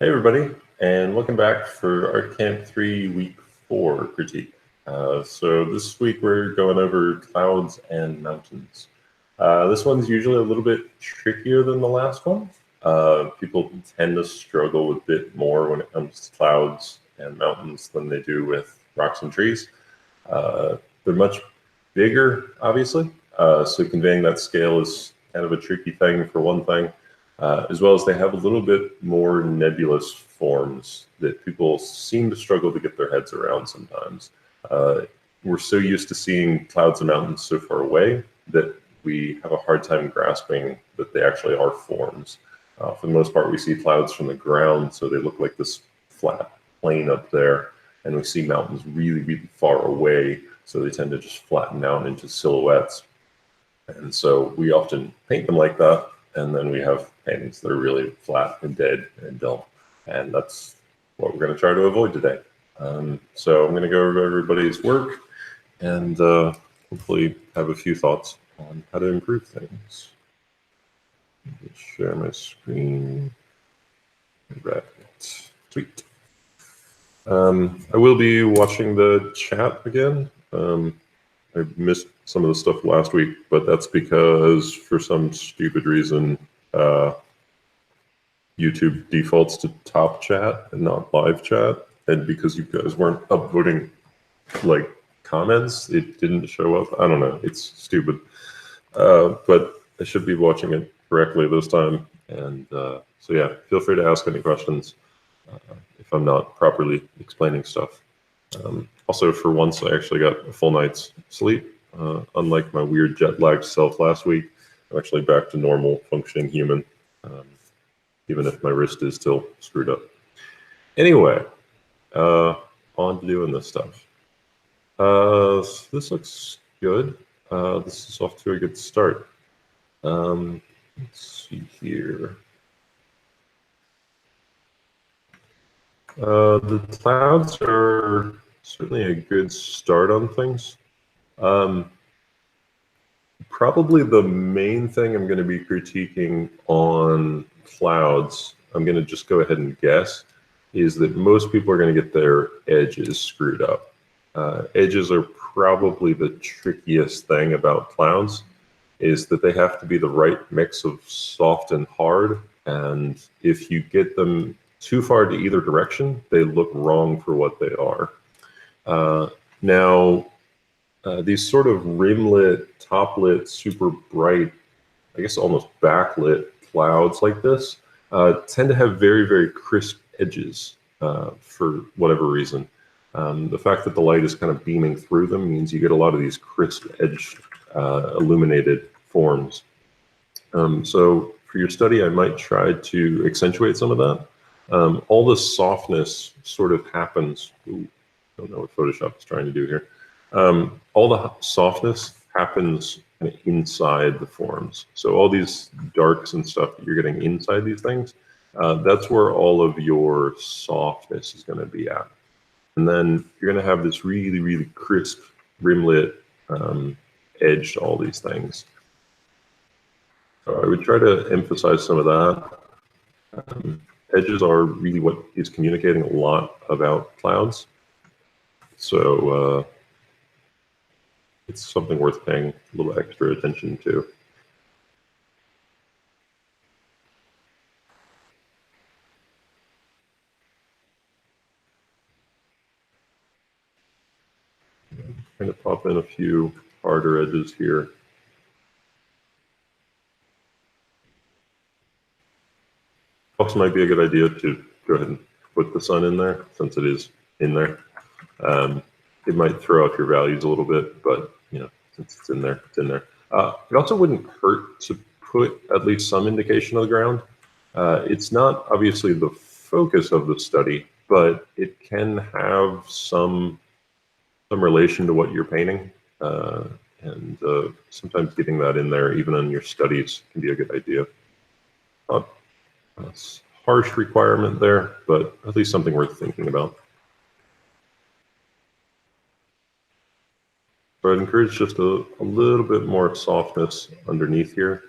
Hey everybody, and welcome back for Art Camp 3 Week 4 critique. So this week we're going over clouds and mountains. This one's usually a little bit trickier than the last one. People tend to struggle a bit more when it comes to clouds and mountains than they do with rocks and trees. They're much bigger, obviously, so conveying that scale is kind of a tricky thing for one thing. As well as they have a little bit more nebulous forms that people seem to struggle to get their heads around sometimes. We're so used to seeing clouds and mountains so far away that we have a hard time grasping that they actually are forms. For the most part, we see clouds from the ground, so they look like this flat plane up there, and we see mountains really, really far away, so they tend to just flatten out into silhouettes. And so we often paint them like that. And then we have paintings that are really flat and dead and dull. And that's what we're going to try to avoid today. So I'm going to go over everybody's work and hopefully have a few thoughts on how to improve things. Let me share my screen. Right. Sweet. I will be watching the chat again. I missed some of the stuff last week, but that's because for some stupid reason, YouTube defaults to top chat and not live chat. And because you guys weren't upvoting like comments, it didn't show up. I don't know, it's stupid. But I should be watching it correctly this time. And so yeah, feel free to ask any questions if I'm not properly explaining stuff. Also, for once, I actually got a full night's sleep. Unlike my weird jet-lagged self last week, I'm actually back to normal functioning human, even if my wrist is still screwed up. Anyway, on to doing this stuff. So this looks good. This is off to a good start. Let's see here. The clouds are certainly a good start on things. Probably the main thing I'm going to be critiquing on clouds, I'm going to just go ahead and guess, is that most people are going to get their edges screwed up. Edges are probably the trickiest thing about clouds, is that they have to be the right mix of soft and hard, and if you get them too far to either direction, they look wrong for what they are. Now, these sort of rimlit, toplit, super bright, I guess almost backlit clouds like this tend to have very, very crisp edges for whatever reason. The fact that the light is kind of beaming through them means you get a lot of these crisp edged illuminated forms. So for your study, I might try to accentuate some of that. All the softness sort of happens. Ooh, don't know what Photoshop is trying to do here. All the softness happens inside the forms. So all these darks and stuff that you're getting inside these things, that's where all of your softness is going to be at. And then you're going to have this really, really crisp, rimlit edge to all these things. So I would try to emphasize some of that. Edges are really what is communicating a lot about clouds. So it's something worth paying a little extra attention to. I'm trying to pop in a few harder edges here. Also might be a good idea to go ahead and put the sun in there, since it is in there. It might throw off your values a little bit, but you know, since it's in there, it's in there. It also wouldn't hurt to put at least some indication of the ground. It's not obviously the focus of the study, but it can have some relation to what you're painting. And sometimes getting that in there, even in your studies, can be a good idea. That's a harsh requirement there, but at least something worth thinking about. So I'd encourage just a little bit more softness underneath here.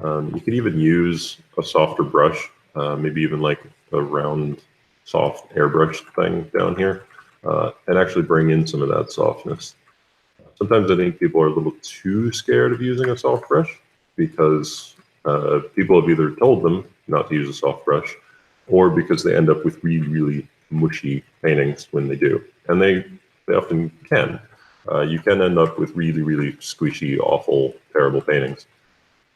You could even use a softer brush, maybe even like a round, soft airbrush thing down here, and actually bring in some of that softness. Sometimes I think people are a little too scared of using a soft brush because people have either told them not to use a soft brush, or because they end up with really, really mushy paintings when they do. And they often can. You can end up with really, really squishy, awful, terrible paintings.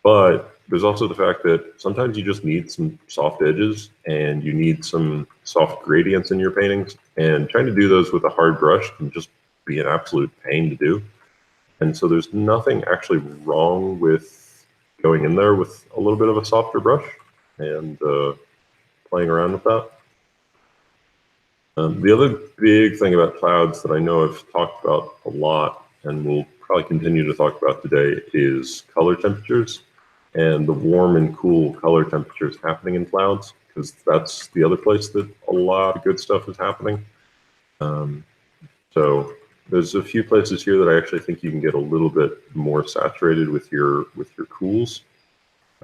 But there's also the fact that sometimes you just need some soft edges and you need some soft gradients in your paintings. And trying to do those with a hard brush can just be an absolute pain to do. And so there's nothing actually wrong with going in there with a little bit of a softer brush and playing around with that. The other big thing about clouds that I know I've talked about a lot and will probably continue to talk about today is color temperatures and the warm and cool color temperatures happening in clouds, because that's the other place that a lot of good stuff is happening. So there's a few places here that I actually think you can get a little bit more saturated with your cools.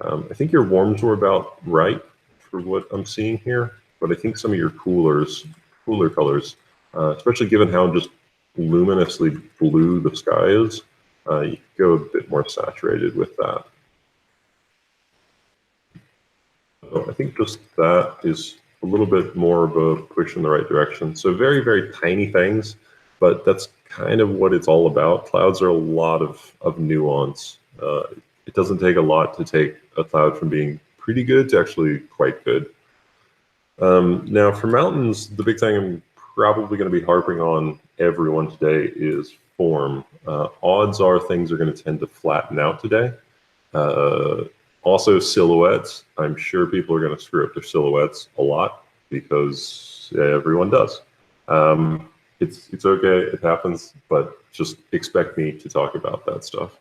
I think your warms were about right for what I'm seeing here, but I think some of your cooler colors, especially given how just luminously blue the sky is, you can go a bit more saturated with that. So I think just that is a little bit more of a push in the right direction. So very, very tiny things, but that's kind of what it's all about. Clouds are a lot of nuance. It doesn't take a lot to take a cloud from being pretty good to actually quite good. Now for mountains, the big thing I'm probably going to be harping on everyone today is form. Odds are things are going to tend to flatten out today. Also silhouettes. I'm sure people are going to screw up their silhouettes a lot because everyone does. It's okay, it happens, but just expect me to talk about that stuff.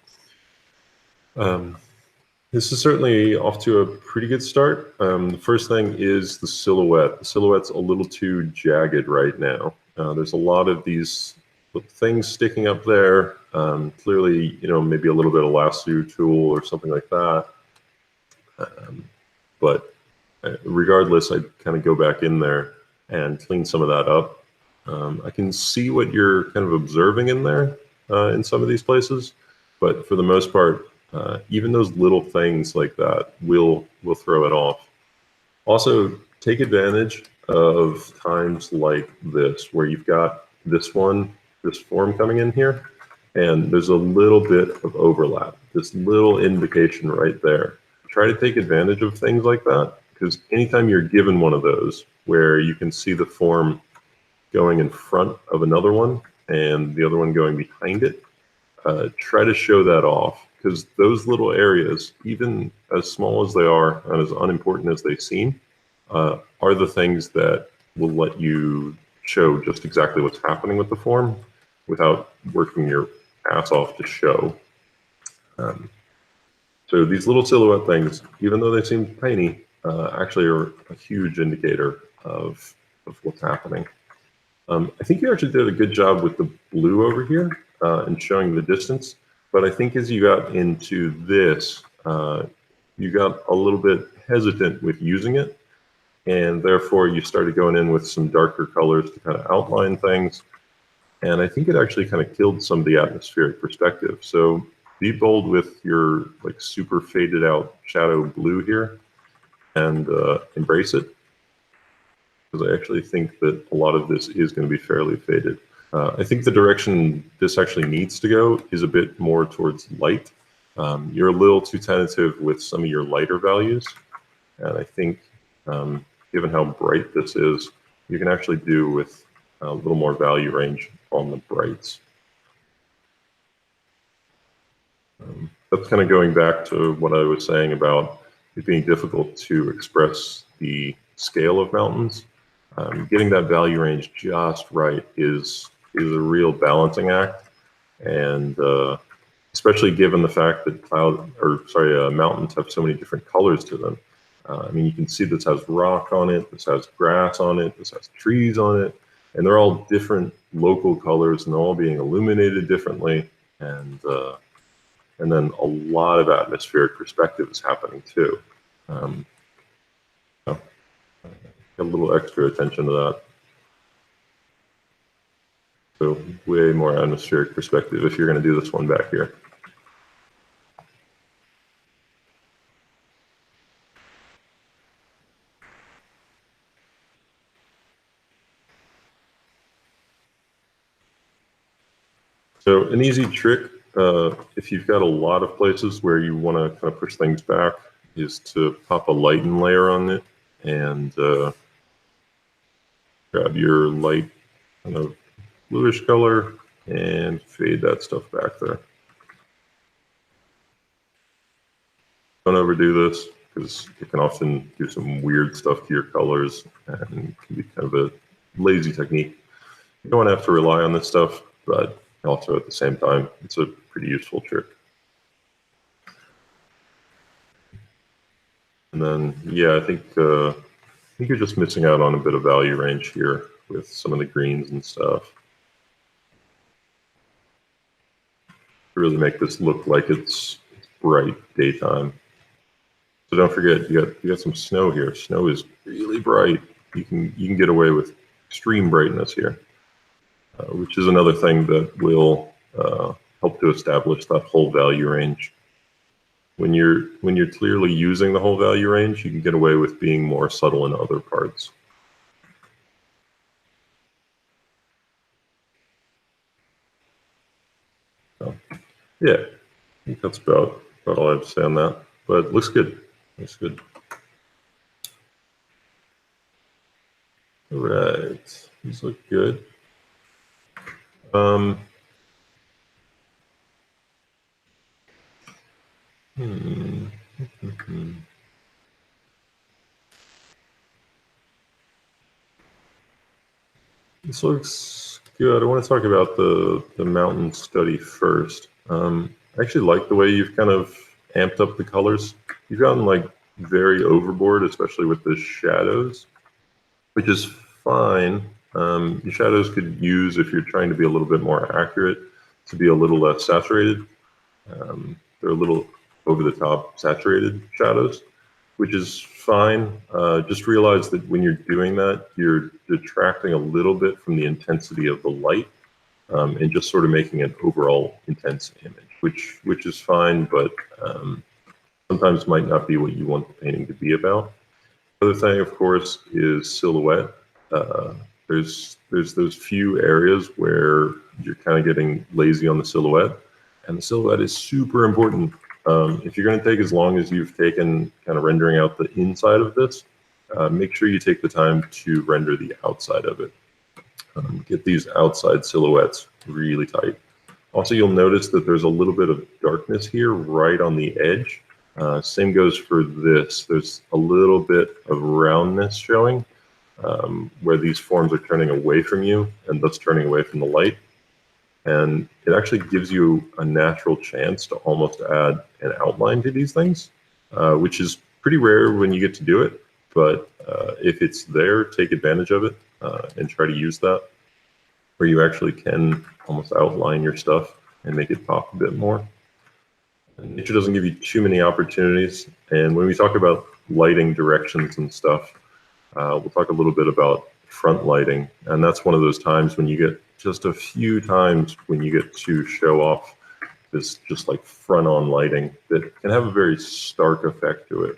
This is certainly off to a pretty good start. The first thing is the silhouette. The silhouette's a little too jagged right now. There's a lot of these things sticking up there. Clearly, maybe a little bit of lasso tool or something like that. But regardless, I'd kind of go back in there and clean some of that up. I can see what you're kind of observing in there in some of these places, but for the most part, even those little things like that will throw it off. Also, take advantage of times like this, where you've got this form coming in here, and there's a little bit of overlap, this little indication right there. Try to take advantage of things like that, because anytime you're given one of those where you can see the form going in front of another one and the other one going behind it, try to show that off, because those little areas, even as small as they are and as unimportant as they seem, are the things that will let you show just exactly what's happening with the form without working your ass off to show. So these little silhouette things, even though they seem tiny, actually are a huge indicator of what's happening. I think you actually did a good job with the blue over here and showing the distance, but I think as you got into this, you got a little bit hesitant with using it, and therefore you started going in with some darker colors to kind of outline things, and I think it actually kind of killed some of the atmospheric perspective. So be bold with your like super faded out shadow blue here and embrace it, because I actually think that a lot of this is going to be fairly faded. I think the direction this actually needs to go is a bit more towards light. You're a little too tentative with some of your lighter values, and I think given how bright this is, you can actually do with a little more value range on the brights. That's kind of going back to what I was saying about it being difficult to express the scale of mountains. Getting that value range just right is a real balancing act, and especially given the fact that mountains have so many different colors to them. I mean, you can see this has rock on it, this has grass on it, this has trees on it, and they're all different local colors, and they're all being illuminated differently, and then a lot of atmospheric perspective is happening too. got a little extra attention to that. So way more atmospheric perspective if you're going to do this one back here. So an easy trick, if you've got a lot of places where you want to kind of push things back, is to pop a lighten layer on it and grab your light kind of bluish color and fade that stuff back there. Don't overdo this because it can often do some weird stuff to your colors and can be kind of a lazy technique. You don't want to have to rely on this stuff, but also at the same time, it's a pretty useful trick. And then, yeah, I think you're just missing out on a bit of value range here with some of the greens and stuff. To really make this look like it's bright daytime. So don't forget, you got some snow here. Snow is really bright. You can get away with extreme brightness here. Which is another thing that will help to establish that whole value range. When you're clearly using the whole value range, you can get away with being more subtle in other parts. So, yeah, I think that's about all I have to say on that. But it looks good. Looks good. All right, these look good. This looks good. I want to talk about the mountain study first. I actually like the way you've kind of amped up the colors. You've gotten like very overboard, especially with the shadows, which is fine. Your shadows could use, if you're trying to be a little bit more accurate, to be a little less saturated. They're a little over the top saturated shadows, which is fine. Just realize that when you're doing that, you're detracting a little bit from the intensity of the light and just sort of making an overall intense image, which is fine, but sometimes might not be what you want the painting to be about. The other thing, of course, is silhouette. There's those few areas where you're kind of getting lazy on the silhouette, and the silhouette is super important. If you're going to take as long as you've taken kind of rendering out the inside of this, make sure you take the time to render the outside of it. Get these outside silhouettes really tight. Also, you'll notice that there's a little bit of darkness here right on the edge. Same goes for this. There's a little bit of roundness showing where these forms are turning away from you and thus turning away from the light. And it actually gives you a natural chance to almost add an outline to these things, which is pretty rare when you get to do it. But if it's there, take advantage of it and try to use that, where you actually can almost outline your stuff and make it pop a bit more. And nature doesn't give you too many opportunities. And when we talk about lighting directions and stuff, we'll talk a little bit about front lighting. And that's one of those times when you get just a few times when you get to show off this just like front on lighting that can have a very stark effect to it.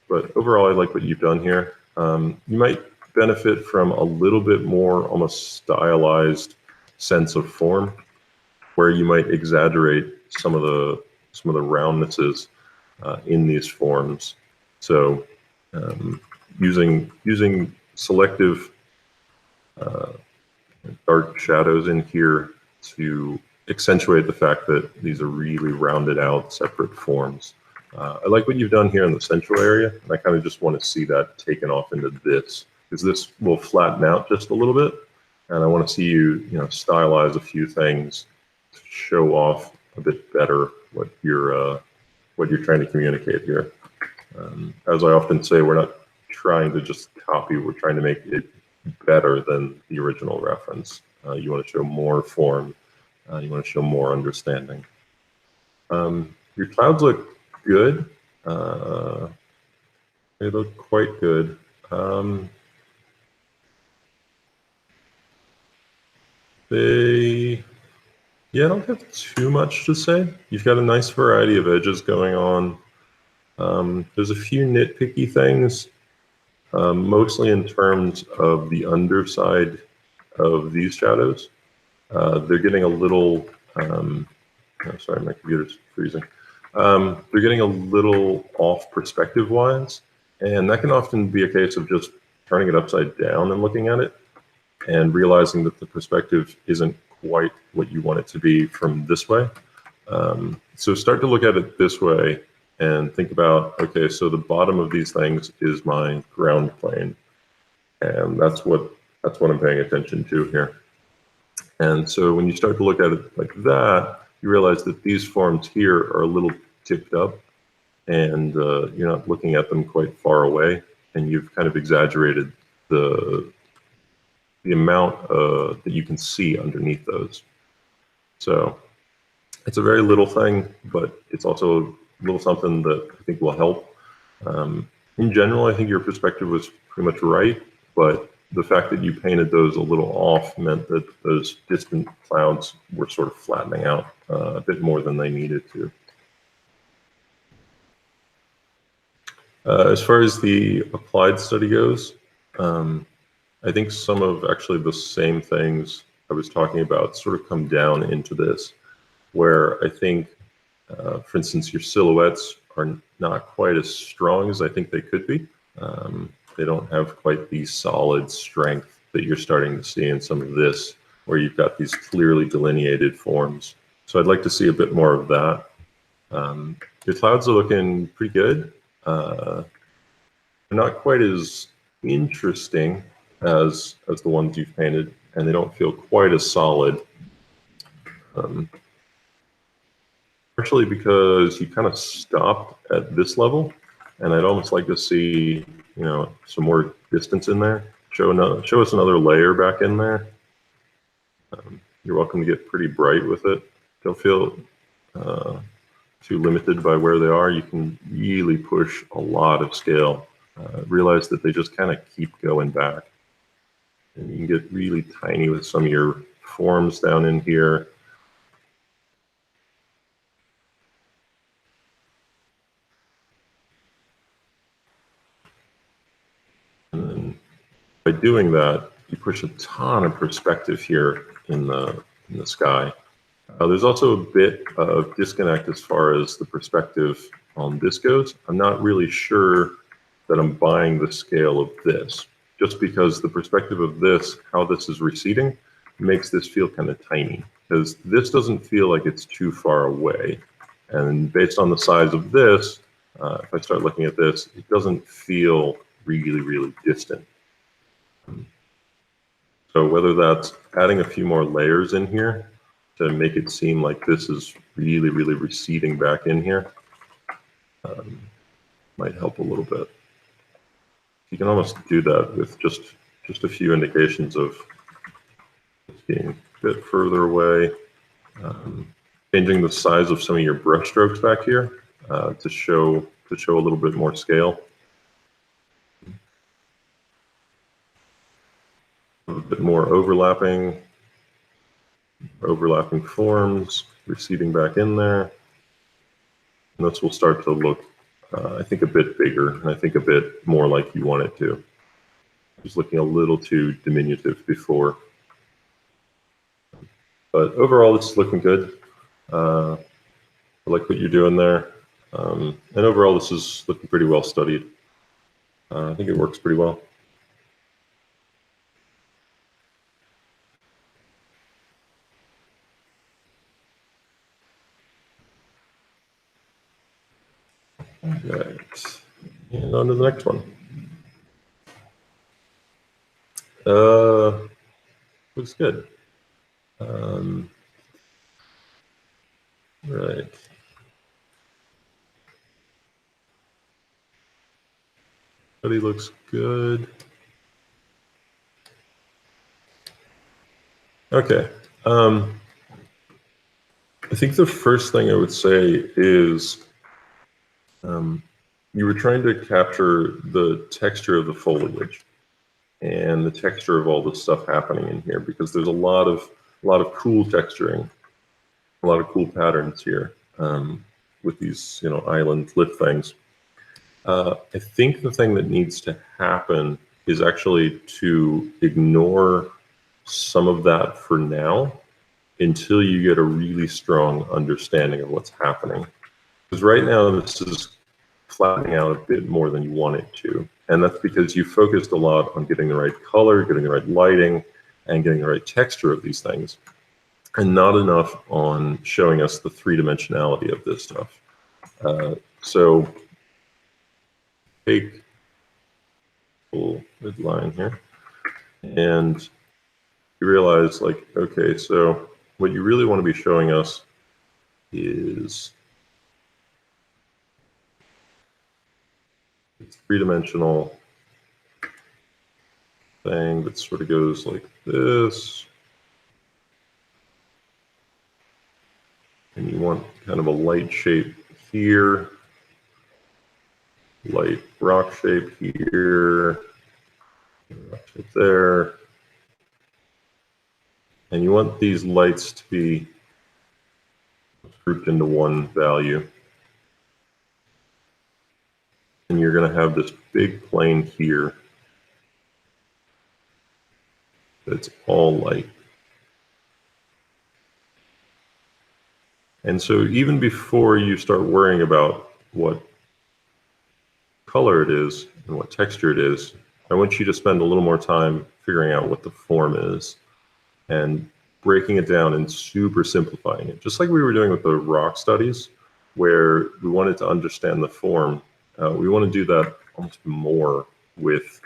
But overall, I like what you've done here. You might benefit from a little bit more almost stylized sense of form, where you might exaggerate some of the roundnesses in these forms. So using selective dark shadows in here to accentuate the fact that these are really rounded out separate forms. I like what you've done here in the central area, and I kind of just want to see that taken off into this, because this will flatten out just a little bit, and I want to see you stylize a few things to show off a bit better what you're trying to communicate here. As I often say, we're not trying to just copy, we're trying to make it better than the original reference. You want to show more form, you want to show more understanding. Your clouds look good. They look quite good. Yeah, I don't have too much to say. You've got a nice variety of edges going on. There's a few nitpicky things, mostly in terms of the underside of these shadows. They're getting a little, oh, sorry, my computer's freezing. They're getting a little off perspective-wise, and that can often be a case of just turning it upside down and looking at it and realizing that the perspective isn't quite what you want it to be from this way. So start to look at it this way and think about, okay, so the bottom of these things is my ground plane, and that's what I'm paying attention to here. And so when you start to look at it like that, you realize that these forms here are a little tipped up, and you're not looking at them quite far away, and you've kind of exaggerated the amount that you can see underneath those. So it's a very little thing, but it's also a little something that I think will help. In general, I think your perspective was pretty much right, but the fact that you painted those a little off meant that those distant clouds were sort of flattening out a bit more than they needed to. As far as the applied study goes, I think some of actually the same things I was talking about sort of come down into this, where I think, for instance, your silhouettes are not quite as strong as I think they could be. They don't have quite the solid strength that you're starting to see in some of this, where you've got these clearly delineated forms. So I'd like to see a bit more of that. Your clouds are looking pretty good. They're not quite as interesting as the ones you've painted, and they don't feel quite as solid. Partially because you kind of stopped at this level, and I'd almost like to see, you know, some more distance in there. Show us another layer back in there. You're welcome to get pretty bright with it. Don't feel too limited by where they are. You can really push a lot of scale. Realize that they just kind of keep going back. And you can get really tiny with some of your forms down in here. And then by doing that, you push a ton of perspective here in the sky. There's also a bit of disconnect as far as the perspective on this goes. I'm not really sure that I'm buying the scale of this, just because the perspective of this, how this is receding, makes this feel kind of tiny, because this doesn't feel like it's too far away. And based on the size of this, if I start looking at this, it doesn't feel really, really distant. So whether that's adding a few more layers in here to make it seem like this is really, really receding back in here, might help a little bit. You can almost do that with just a few indications of being a bit further away, changing the size of some of your brush strokes back here to show a little bit more scale. A bit more overlapping forms, receding back in there. And this will start to look, I think, a bit bigger, and I think a bit more like you want it to. It was looking a little too diminutive before. But overall, it's looking good. I like what you're doing there. And overall, this is looking pretty well studied. I think it works pretty well. Right. And on to the next one. Looks good. Right. Buddy looks good. Okay. I think the first thing I would say is you were trying to capture the texture of the foliage and the texture of all the stuff happening in here, because there's a lot of cool texturing, a lot of cool patterns here with these island cliff things. I think the thing that needs to happen is actually to ignore some of that for now until you get a really strong understanding of what's happening. Because right now this is flattening out a bit more than you want it to. And that's because you focused a lot on getting the right color, getting the right lighting, and getting the right texture of these things, and not enough on showing us the three-dimensionality of this stuff. So take a little red line here, and you realize, like, okay, so what you really want to be showing us is it's three-dimensional thing that sort of goes like this. And you want kind of a light shape here, light rock shape here, rock shape there. And you want these lights to be grouped into one value. And you're going to have this big plane here that's all light. And so even before you start worrying about what color it is and what texture it is, I want you to spend a little more time figuring out what the form is and breaking it down and super simplifying it. Just like we were doing with the rock studies, where we wanted to understand the form, we want to do that almost more with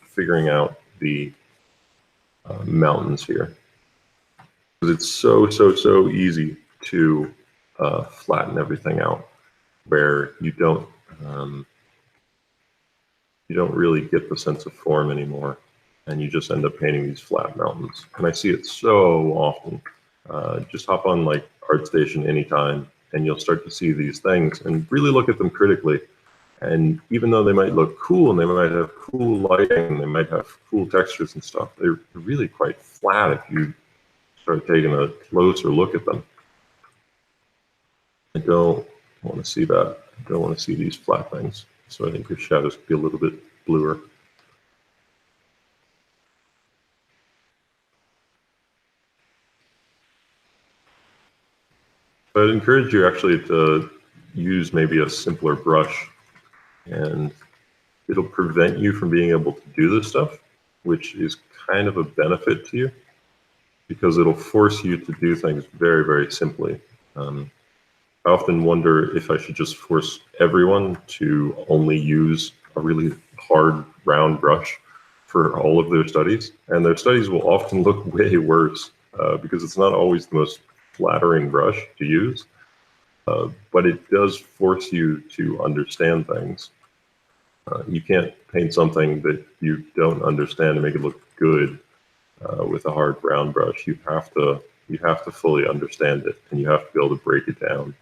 figuring out the mountains here. Because it's so easy to flatten everything out, where you don't really get the sense of form anymore, and you just end up painting these flat mountains. And I see it so often. Just hop on like ArtStation anytime, and you'll start to see these things and really look at them critically. And even though they might look cool and they might have cool lighting and they might have cool textures and stuff, they're really quite flat if you start taking a closer look at them. I don't want to see that. I don't want to see these flat things. So I think your shadows could be a little bit bluer. But I'd encourage you actually to use maybe a simpler brush, and it'll prevent you from being able to do this stuff, which is kind of a benefit to you, because it'll force you to do things very simply. I often wonder if I should just force everyone to only use a really hard round brush for all of their studies, and their studies will often look way worse because it's not always the most flattering brush to use, but it does force you to understand things. You can't paint something that you don't understand and make it look good with a hard brown brush. You have to fully understand it, and you have to be able to break it down.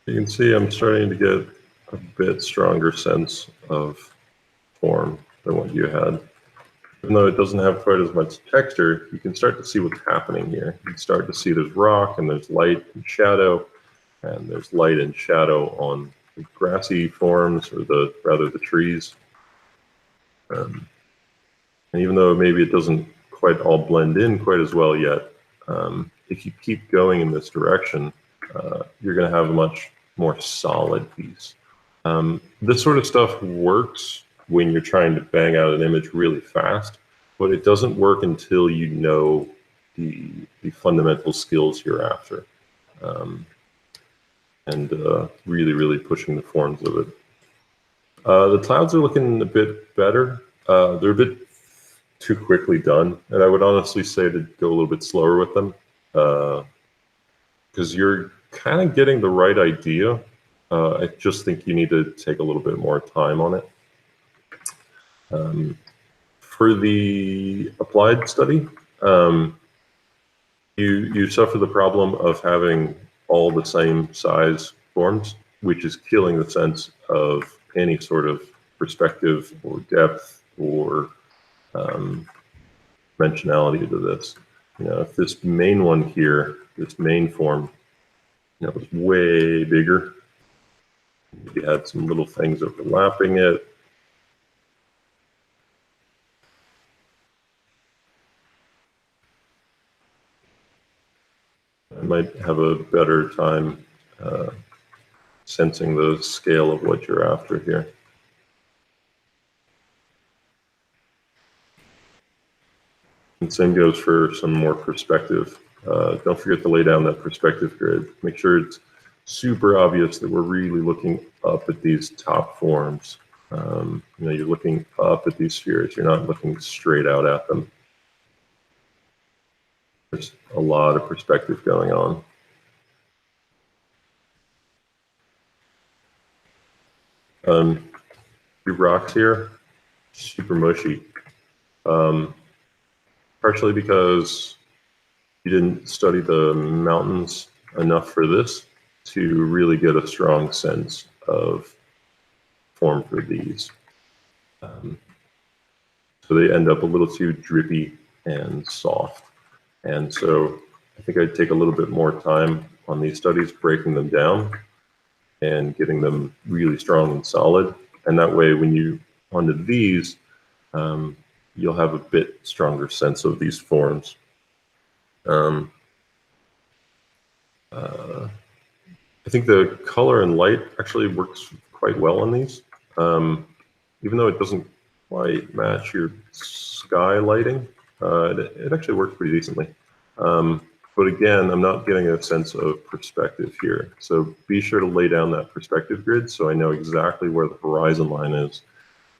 You can see I'm starting to get a bit stronger sense of form than what you had. Even though it doesn't have quite as much texture, you can start to see what's happening here. You can start to see there's rock and there's light and shadow, and there's light and shadow on the grassy forms, or rather the trees. And even though maybe it doesn't quite all blend in quite as well yet, if you keep going in this direction, you're going to have a much more solid piece. This sort of stuff works when you're trying to bang out an image really fast, but it doesn't work until you know the fundamental skills you're after, and really, really pushing the forms of it. The clouds are looking a bit better. They're a bit too quickly done, and I would honestly say to go a little bit slower with them, because you're kind of getting the right idea. I just think you need to take a little bit more time on it. For the applied study, you suffer the problem of having all the same size forms, which is killing the sense of any sort of perspective or depth or dimensionality to this. If this main one here, this main form, was way bigger, maybe had some little things overlapping it, I might have a better time sensing the scale of what you're after here. And same goes for some more perspective. Don't forget to lay down that perspective grid. Make sure it's super obvious that we're really looking up at these top forms. You're looking up at these spheres. You're not looking straight out at them. There's a lot of perspective going on. Your rocks here, super mushy. Partially because you didn't study the mountains enough for this to really get a strong sense of form for these. So they end up a little too drippy and soft. And so I think I'd take a little bit more time on these studies, breaking them down and getting them really strong and solid. And that way, when you onto these, you'll have a bit stronger sense of these forms. I think the color and light actually works quite well on these. Even though it doesn't quite match your sky lighting, it actually works pretty decently. But again, I'm not getting a sense of perspective here. So be sure to lay down that perspective grid so I know exactly where the horizon line is,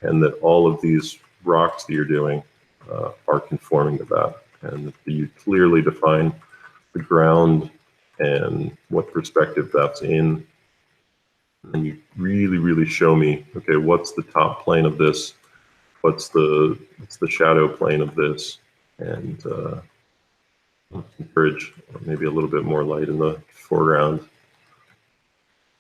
and that all of these rocks that you're doing are conforming to that. And you clearly define the ground and what perspective that's in. And you really, really show me, okay, what's the top plane of this? What's the shadow plane of this? And encourage maybe a little bit more light in the foreground,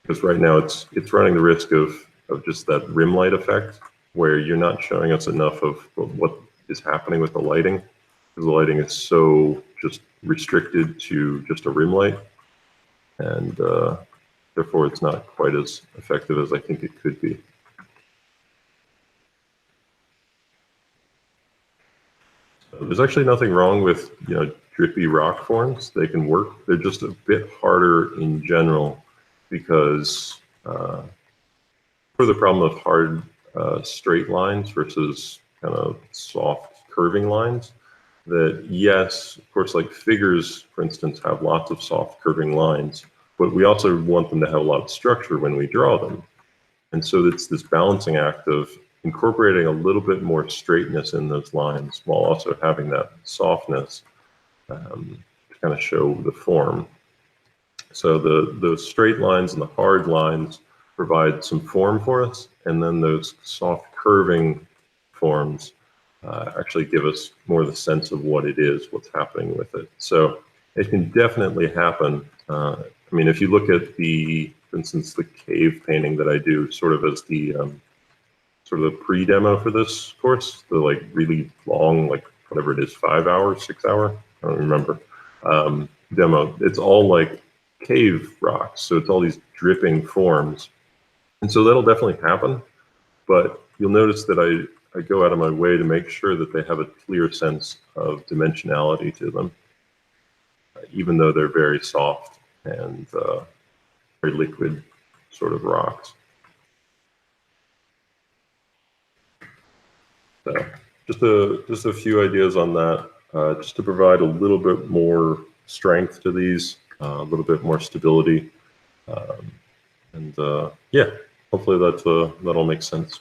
because right now it's running the risk of just that rim light effect, where you're not showing us enough of what is happening with the lighting, because the lighting is so just restricted to just a rim light, and therefore it's not quite as effective as I think it could be. So there's actually nothing wrong with drippy rock forms. They can work. They're just a bit harder in general because for the problem of hard straight lines versus kind of soft curving lines, that yes, of course, like figures, for instance, have lots of soft curving lines, but we also want them to have a lot of structure when we draw them. And so it's this balancing act of incorporating a little bit more straightness in those lines while also having that softness to kind of show the form. So the straight lines and the hard lines provide some form for us, and then those soft curving forms actually give us more the sense of what it is, what's happening with it. So it can definitely happen. I mean, if you look at for instance, the cave painting that I do sort of as the sort of the pre-demo for this course, the like really long, like whatever it is, 5 hours, 6 hour, I don't remember, demo. It's all like cave rocks. So it's all these dripping forms. And so that'll definitely happen, but you'll notice that I go out of my way to make sure that they have a clear sense of dimensionality to them, even though they're very soft and very liquid sort of rocks. So just a few ideas on that, just to provide a little bit more strength to these, a little bit more stability, and yeah, hopefully that'll make sense.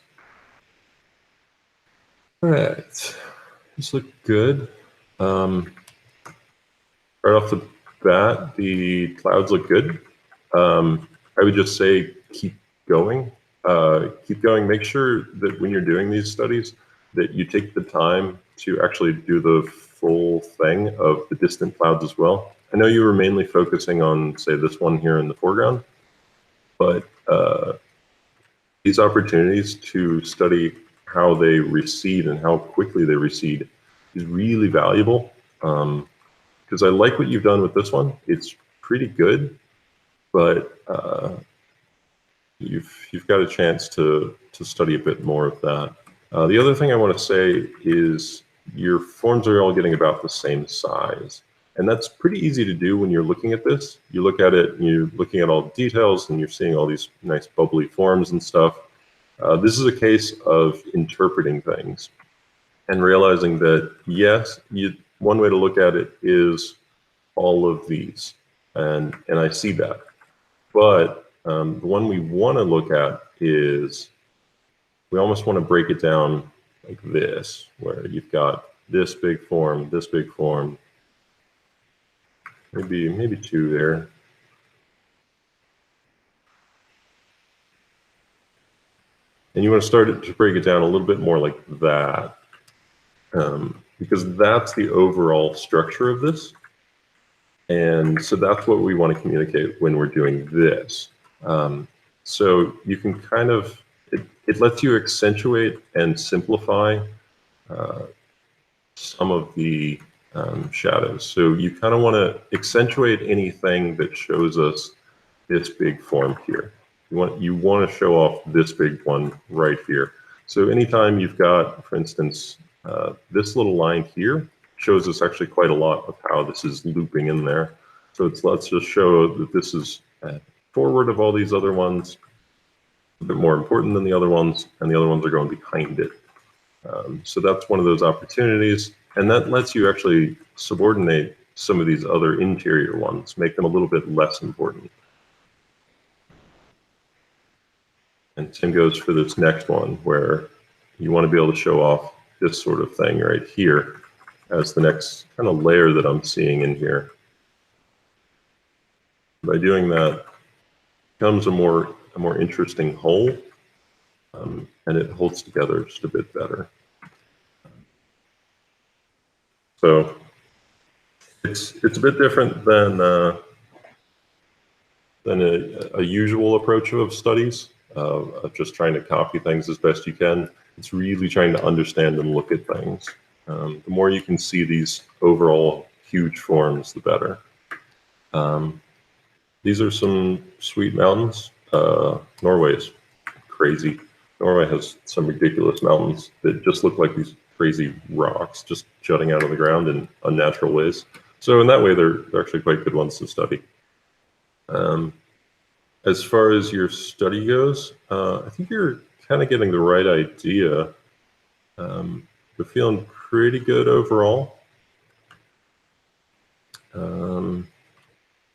All right, these look good. Right off the bat, the clouds look good. I would just say keep going. Keep going. Make sure that when you're doing these studies, that you take the time to actually do the full thing of the distant clouds as well. I know you were mainly focusing on, say, this one here in the foreground, but these opportunities to study how they recede and how quickly they recede is really valuable, because I like what you've done with this one. It's pretty good, but you've got a chance to study a bit more of that. The other thing I want to say is your forms are all getting about the same size. And that's pretty easy to do when you're looking at this. You look at it and you're looking at all the details and you're seeing all these nice bubbly forms and stuff. This is a case of interpreting things and realizing that, yes, one way to look at it is all of these. And I see that. But the one we want to look at is, we almost want to break it down like this, where you've got this big form, maybe two there. And you want to start to break it down a little bit more like that, because that's the overall structure of this. And so that's what we want to communicate when we're doing this. So you can kind of, it lets you accentuate and simplify some of the shadows. So you kind of want to accentuate anything that shows us this big form here. You want to show off this big one right here. So anytime you've got, for instance, this little line here shows us actually quite a lot of how this is looping in there. So let's just show that this is forward of all these other ones, a bit more important than the other ones, and the other ones are going behind it. So that's one of those opportunities, and that lets you actually subordinate some of these other interior ones, make them a little bit less important. And same goes for this next one, where you want to be able to show off this sort of thing right here as the next kind of layer that I'm seeing in here. By doing that, comes a more interesting whole, and it holds together just a bit better. So it's a bit different than a usual approach of studies, of just trying to copy things as best you can. It's really trying to understand and look at things. The more you can see these overall huge forms, the better. These are some sweet mountains. Norway is crazy. Norway has some ridiculous mountains that just look like these crazy rocks just jutting out of the ground in unnatural ways. So in that way, they're actually quite good ones to study. As far as your study goes, I think you're kind of getting the right idea. We're feeling pretty good overall.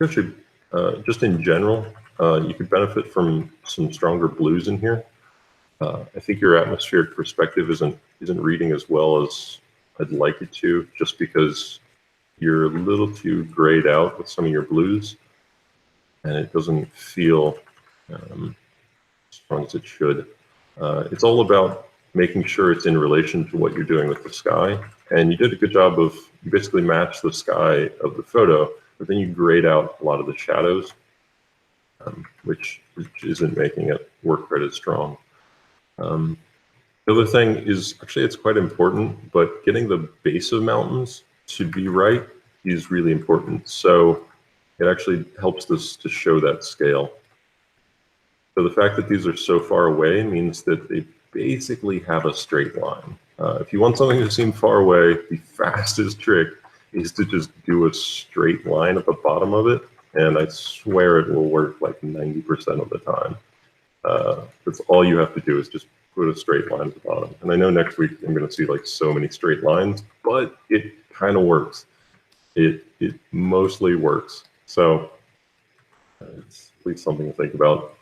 Actually, just in general, you could benefit from some stronger blues in here. I think your atmospheric perspective isn't reading as well as I'd like it to, just because you're a little too grayed out with some of your blues, and it doesn't feel as strong as it should. It's all about making sure it's in relation to what you're doing with the sky, and you did a good job of, you basically matched the sky of the photo, but then you grayed out a lot of the shadows, which isn't making it work quite as strong. The other thing is, actually it's quite important, but getting the base of mountains to be right is really important. So it actually helps us to show that scale. So the fact that these are so far away means that they basically have a straight line. If you want something to seem far away, the fastest trick is to just do a straight line at the bottom of it, and I swear it will work like 90% of the time. That's all you have to do is just put a straight line at the bottom. And I know next week I'm going to see like so many straight lines, but it kind of works. It mostly works. So it's at least something to think about.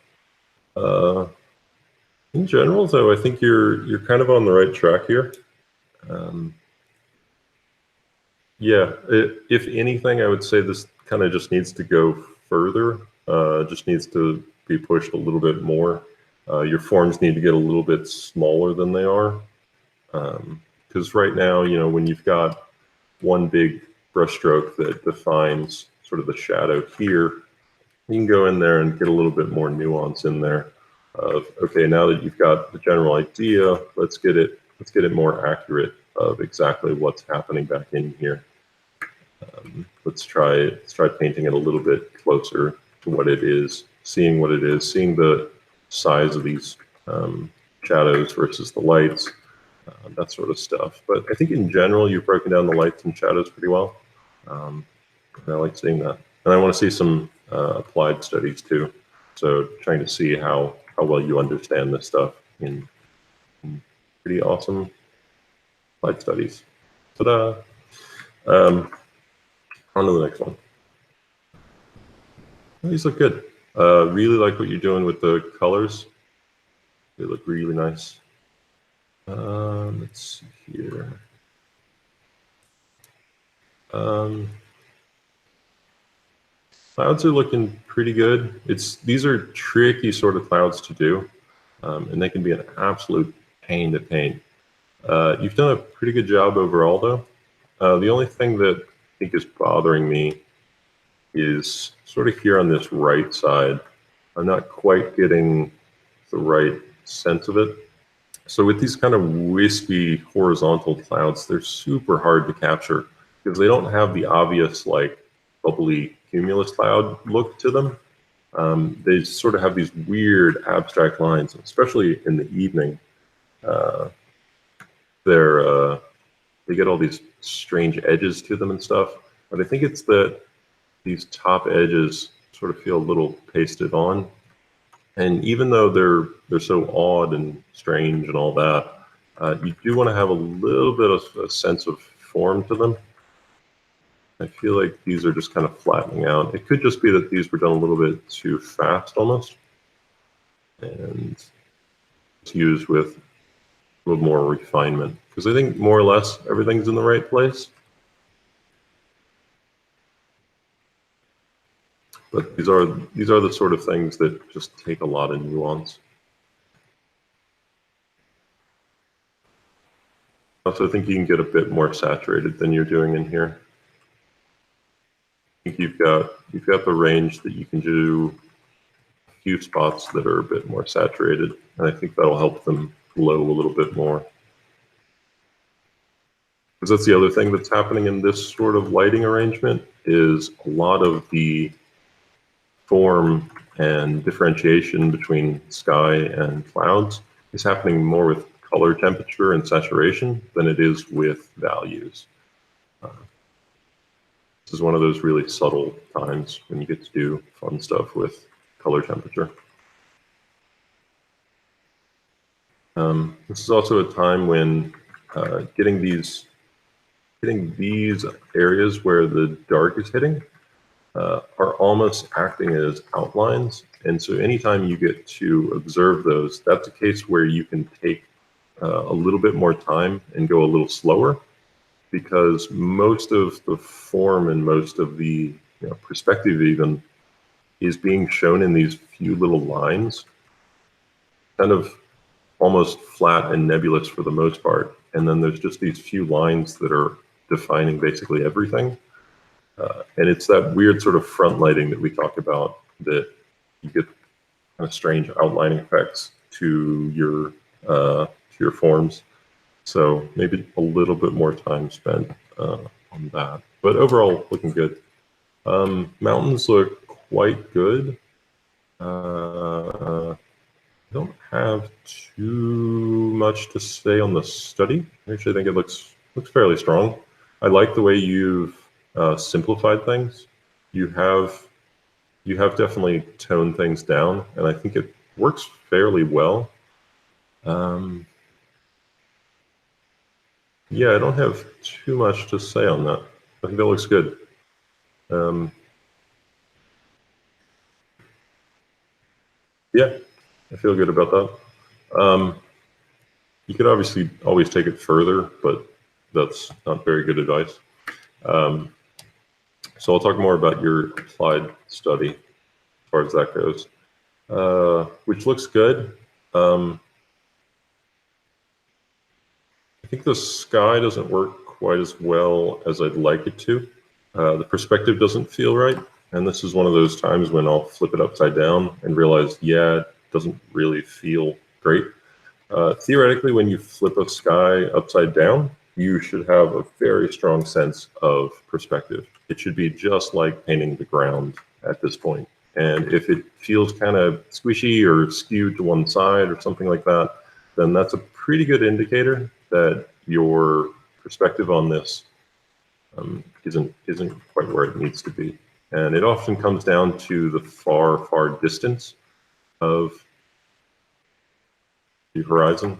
In general, though, I think you're kind of on the right track here. Yeah, if anything, I would say this kind of just needs to go further. Just needs to be pushed a little bit more. Your forms need to get a little bit smaller than they are. Because right now, you know, when you've got one big brushstroke that defines sort of the shadow here, you can go in there and get a little bit more nuance in there of, okay, now that you've got the general idea, let's get it more accurate of exactly what's happening back in here. Let's try painting it a little bit closer to what it is, seeing what it is, seeing the size of these shadows versus the lights, that sort of stuff. But I think in general, you've broken down the lights and shadows pretty well. I like seeing that. And I want to see some applied studies too. So trying to see how well you understand this stuff in pretty awesome applied studies. Ta-da! On to the next one. These look good. Really like what you're doing with the colors. They look really nice. Let's see here. Clouds are looking pretty good. These are tricky sort of clouds to do, and they can be an absolute pain to paint. You've done a pretty good job overall, though. The only thing that I think is bothering me is sort of here on this right side. I'm not quite getting the right sense of it. So with these kind of wispy horizontal clouds, they're super hard to capture because they don't have the obvious like bubbly cumulus cloud look to them. They sort of have these weird abstract lines, especially in the evening. They get all these strange edges to them and stuff. But I think it's that these top edges sort of feel a little pasted on. And even though they're so odd and strange and all that, you do want to have a little bit of a sense of form to them. I feel like these are just kind of flattening out. It could just be that these were done a little bit too fast almost. And it's used with a little more refinement. Because I think more or less everything's in the right place. But these are the sort of things that just take a lot of nuance. Also, I think you can get a bit more saturated than you're doing in here. I think you've got the range that you can do a few spots that are a bit more saturated, and I think that'll help them glow a little bit more. Because that's the other thing that's happening in this sort of lighting arrangement is a lot of the form and differentiation between sky and clouds is happening more with color temperature and saturation than it is with values. This is one of those really subtle times when you get to do fun stuff with color temperature. This is also a time when getting these areas where the dark is hitting are almost acting as outlines. And so anytime you get to observe those, that's a case where you can take a little bit more time and go a little slower, because most of the form and most of the perspective even is being shown in these few little lines, kind of almost flat and nebulous for the most part. And then there's just these few lines that are defining basically everything. And it's that weird sort of front lighting that we talk about that you get kind of strange outlining effects to your forms. So maybe a little bit more time spent on that. But overall, looking good. Mountains look quite good. I don't have too much to say on the study. I actually think it looks fairly strong. I like the way you've simplified things. You have definitely toned things down, and I think it works fairly well. Yeah, I don't have too much to say on that. I think that looks good. Yeah, I feel good about that. You could obviously always take it further, but that's not very good advice. So I'll talk more about your applied study as far as that goes, which looks good. I think the sky doesn't work quite as well as I'd like it to. The perspective doesn't feel right. And this is one of those times when I'll flip it upside down and realize, yeah, it doesn't really feel great. Theoretically, when you flip a sky upside down, you should have a very strong sense of perspective. It should be just like painting the ground at this point. And if it feels kind of squishy or skewed to one side or something like that, then that's a pretty good indicator that your perspective on this isn't quite where it needs to be. And it often comes down to the far distance of the horizon.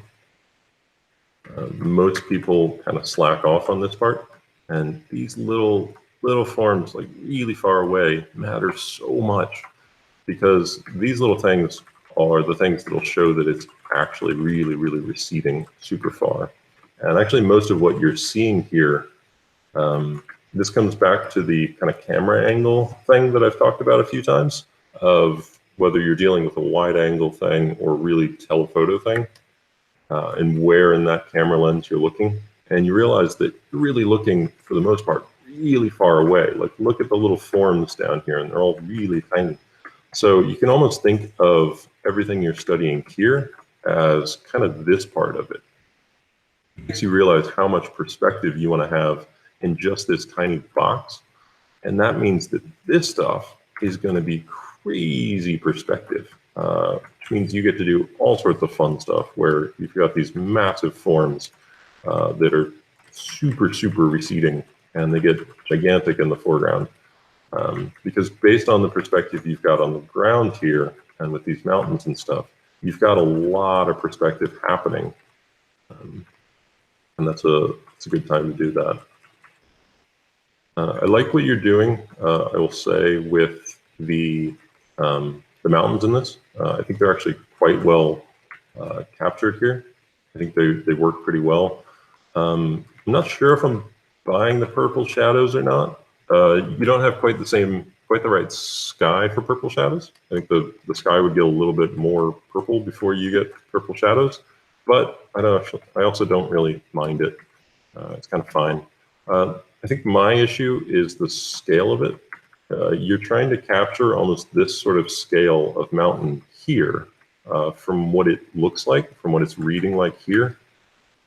Most people kind of slack off on this part, and these little forms like really far away matter so much, because these little things are the things that will show that it's actually really receding super far. And actually most of what you're seeing here, this comes back to the kind of camera angle thing that I've talked about a few times, of whether you're dealing with a wide angle thing or really telephoto thing, and where in that camera lens you're looking. And you realize that you're really looking, for the most part, really far away. Like, look at the little forms down here, and they're all really tiny. So you can almost think of everything you're studying here as kind of this part of it. It makes you realize how much perspective you want to have in just this tiny box. And that means that this stuff is going to be crazy perspective, which means you get to do all sorts of fun stuff where you've got these massive forms that are super receding, and they get gigantic in the foreground. Because based on the perspective you've got on the ground here and with these mountains and stuff, you've got a lot of perspective happening. And that's a good time to do that. I like what you're doing, I will say, with the mountains in this. I think they're actually quite well captured here. I think they work pretty well. I'm not sure if I'm buying the purple shadows or not. You don't have quite the right sky for purple shadows. I think the sky would get a little bit more purple before you get purple shadows, but I also don't really mind it. It's kind of fine. I think my issue is the scale of it. You're trying to capture almost this sort of scale of mountain here, from what it looks like, from what it's reading like here,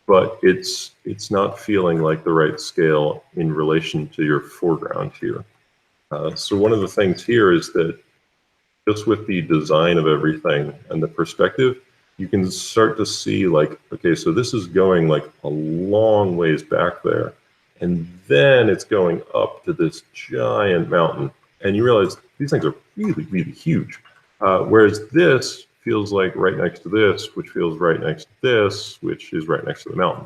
but it's not feeling like the right scale in relation to your foreground here. So one of the things here is that just with the design of everything and the perspective, you can start to see, like, okay, so this is going like a long ways back there, and then it's going up to this giant mountain, and you realize these things are really huge. Whereas this feels like right next to this, which feels right next to this, which is right next to the mountain.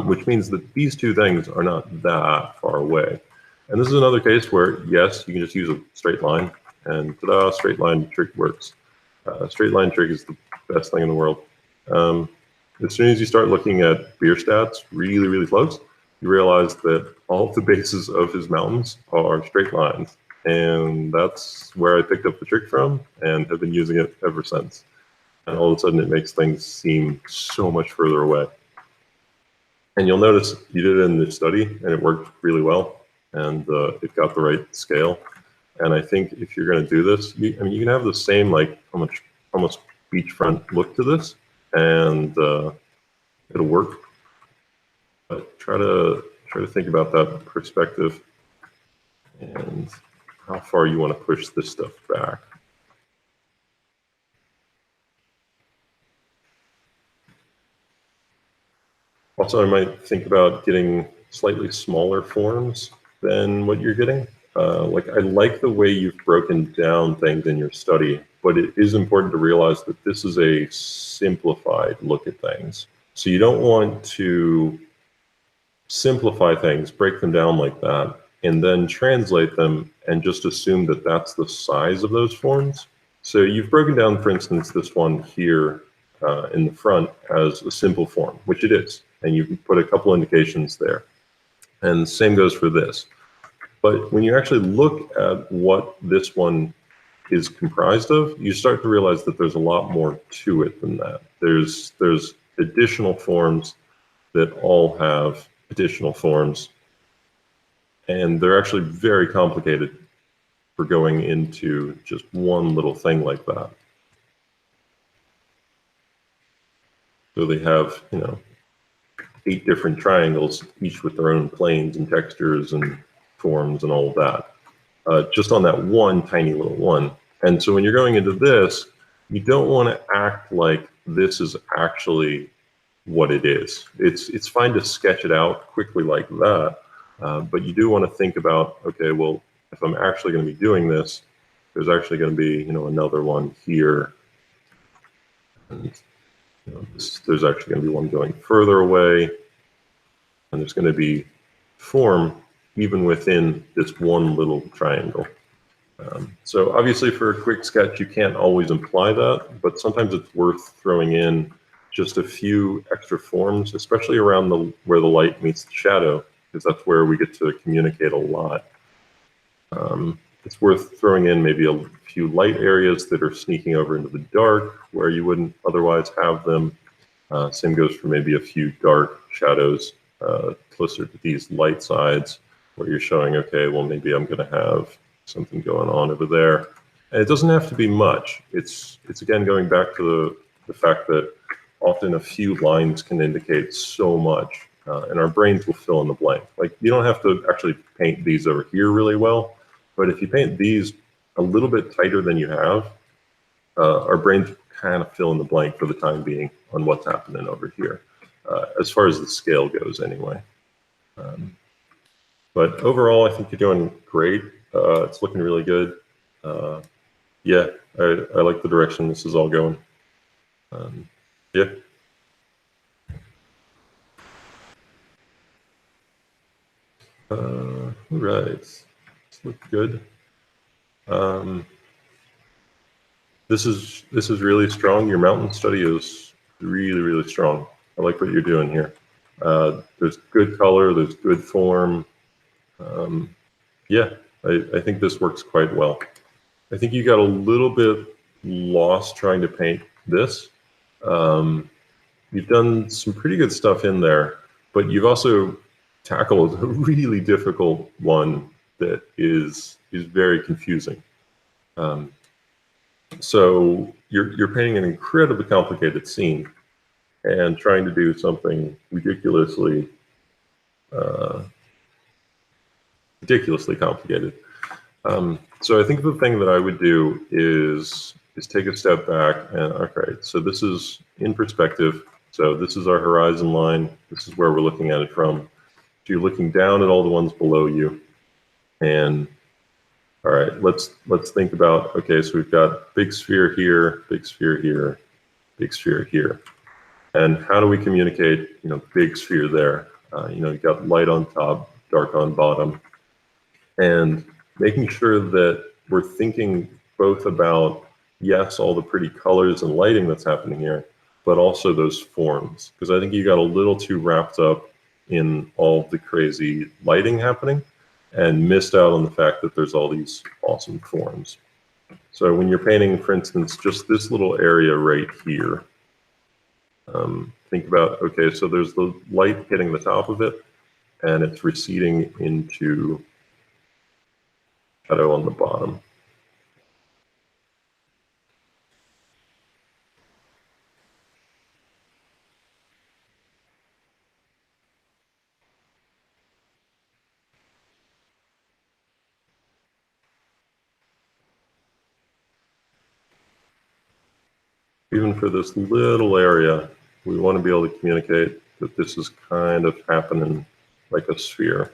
Which means that these two things are not that far away. And this is another case where, yes, you can just use a straight line, and ta-da, straight line trick works. Straight line trick is the best thing in the world. As soon as you start looking at beer stats really close, you realize that all of the bases of his mountains are straight lines. And that's where I picked up the trick from and have been using it ever since. And all of a sudden it makes things seem so much further away. And you'll notice you did it in the study and it worked really well, and it got the right scale. And I think if you're going to do this, you can have the same, like, almost beachfront look to this, and it'll work. But try to think about that perspective. and how far you want to push this stuff back. Also, I might think about getting slightly smaller forms than what you're getting. Like, I like the way you've broken down things in your study, but it is important to realize that this is a simplified look at things. So you don't want to simplify things, break them down like that, and then translate them and just assume that that's the size of those forms. So you've broken down, for instance, this one here in the front as a simple form, which it is, and you can put a couple indications there. And the same goes for this. But when you actually look at what this one is comprised of, you start to realize that there's a lot more to it than that. There's additional forms that all have additional forms, and they're actually very complicated for going into just one little thing like that. So they have, 8 different triangles, each with their own planes and textures and forms and all of that, just on that one tiny little one. And so when you're going into this, you don't want to act like this is actually what it is. It's fine to sketch it out quickly like that, but you do want to think about, okay, well, if I'm actually going to be doing this, there's actually going to be, another one here. And, there's actually going to be one going further away, and there's going to be form even within this one little triangle. So obviously for a quick sketch, you can't always imply that, but sometimes it's worth throwing in just a few extra forms, especially around where the light meets the shadow, because that's where we get to communicate a lot. It's worth throwing in maybe a few light areas that are sneaking over into the dark where you wouldn't otherwise have them. Same goes for maybe a few dark shadows closer to these light sides where you're showing, okay, well, maybe I'm going to have something going on over there. And it doesn't have to be much. It's again going back to the fact that often a few lines can indicate so much, and our brains will fill in the blank. Like, you don't have to actually paint these over here really well, but if you paint these a little bit tighter than you have, our brains kind of fill in the blank for the time being on what's happening over here, as far as the scale goes anyway. But overall, I think you're doing great. It's looking really good. Yeah, I like the direction this is all going. Yeah. Right. This looks good. This is really strong. Your mountain study is really, really strong. I like what you're doing here. There's good color. There's good form. Yeah, I think this works quite well. I think you got a little bit lost trying to paint this. You've done some pretty good stuff in there, but you've also tackled a really difficult one that is very confusing. So you're painting an incredibly complicated scene and trying to do something ridiculously complicated. So I think the thing that I would do is take a step back and, okay, so this is in perspective. So this is our horizon line. This is where we're looking at it from. So you're looking down at all the ones below you. And all right, let's think about, okay, so we've got big sphere here, big sphere here, big sphere here. And how do we communicate, big sphere there? You've got light on top, dark on bottom. And making sure that we're thinking both about, yes, all the pretty colors and lighting that's happening here, but also those forms. Because I think you got a little too wrapped up in all the crazy lighting happening and missed out on the fact that there's all these awesome forms. So when you're painting, for instance, just this little area right here, think about, okay, so there's the light hitting the top of it, and it's receding into shadow on the bottom. even for this little area, we want to be able to communicate that this is kind of happening like a sphere.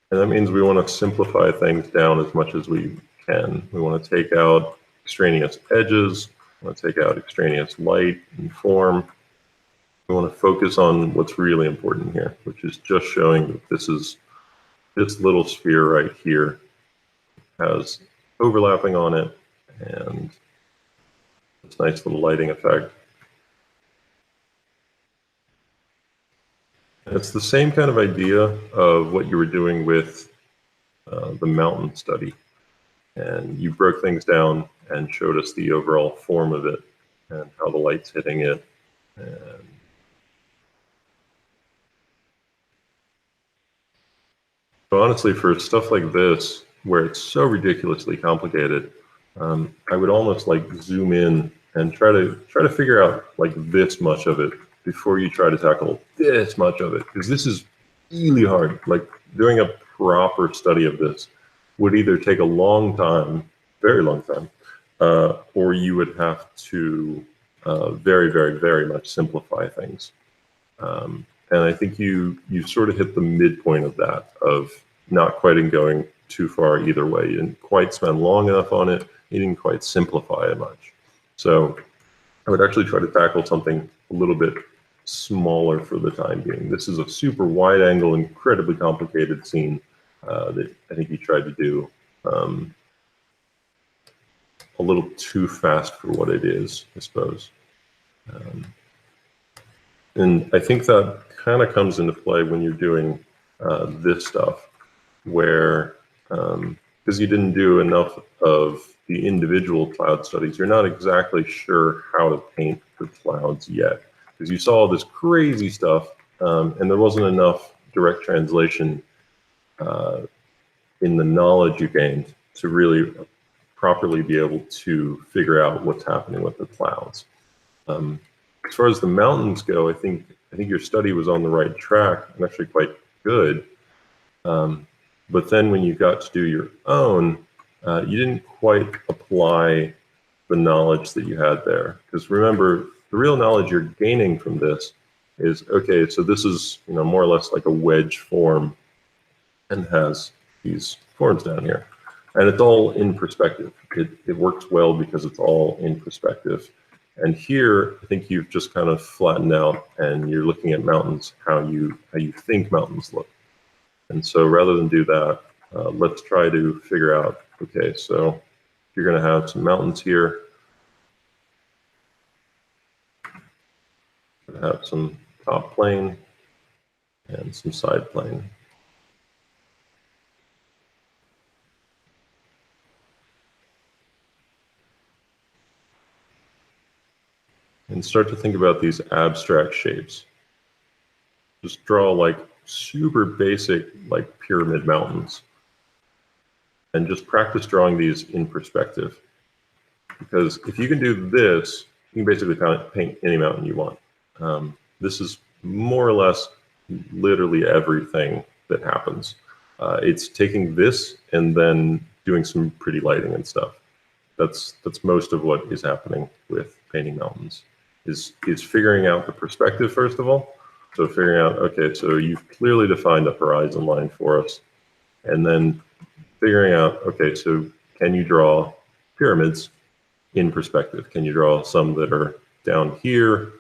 And that means we want to simplify things down as much as we can. We want to take out extraneous edges, we want to take out extraneous light and form. We want to focus on what's really important here, which is just showing that this little sphere right here has overlapping on it and this nice little lighting effect. And it's the same kind of idea of what you were doing with the mountain study. And you broke things down and showed us the overall form of it and how the light's hitting it. And so honestly, for stuff like this, where it's so ridiculously complicated, I would almost like zoom in and try to figure out like this much of it before you try to tackle this much of it, because this is really hard. Like doing a proper study of this would either take a long time, very long time, or you would have to very, very, very much simplify things. And I think you sort of hit the midpoint of that, of not quite going too far either way. You didn't quite spend long enough on it. You didn't quite simplify it much. So I would actually try to tackle something a little bit smaller for the time being. This is a super wide angle, incredibly complicated scene that I think you tried to do a little too fast for what it is, I suppose. And I think that kind of comes into play when you're doing this stuff, where because you didn't do enough of the individual cloud studies, you're not exactly sure how to paint the clouds yet, because you saw all this crazy stuff and there wasn't enough direct translation in the knowledge you gained to really properly be able to figure out what's happening with the clouds. As far as the mountains go, I think your study was on the right track and actually quite good. But then when you got to do your own, you didn't quite apply the knowledge that you had there. Because remember, the real knowledge you're gaining from this is, okay, so this is more or less like a wedge form and has these forms down here. And it's all in perspective. It works well because it's all in perspective. And here, I think you've just kind of flattened out and you're looking at mountains, how you think mountains look. And so rather than do that, let's try to figure out, okay, so you're going to have some mountains here. You're going to have some top plane and some side plane. And start to think about these abstract shapes. Just draw like super basic, like pyramid mountains. And just practice drawing these in perspective. Because if you can do this, you can basically paint any mountain you want. This is more or less literally everything that happens. It's taking this and then doing some pretty lighting and stuff. That's most of what is happening with painting mountains. Is figuring out the perspective first of all. So figuring out, okay, so you've clearly defined a horizon line for us, and then figuring out, okay, so can you draw pyramids in perspective? Can you draw some that are down here?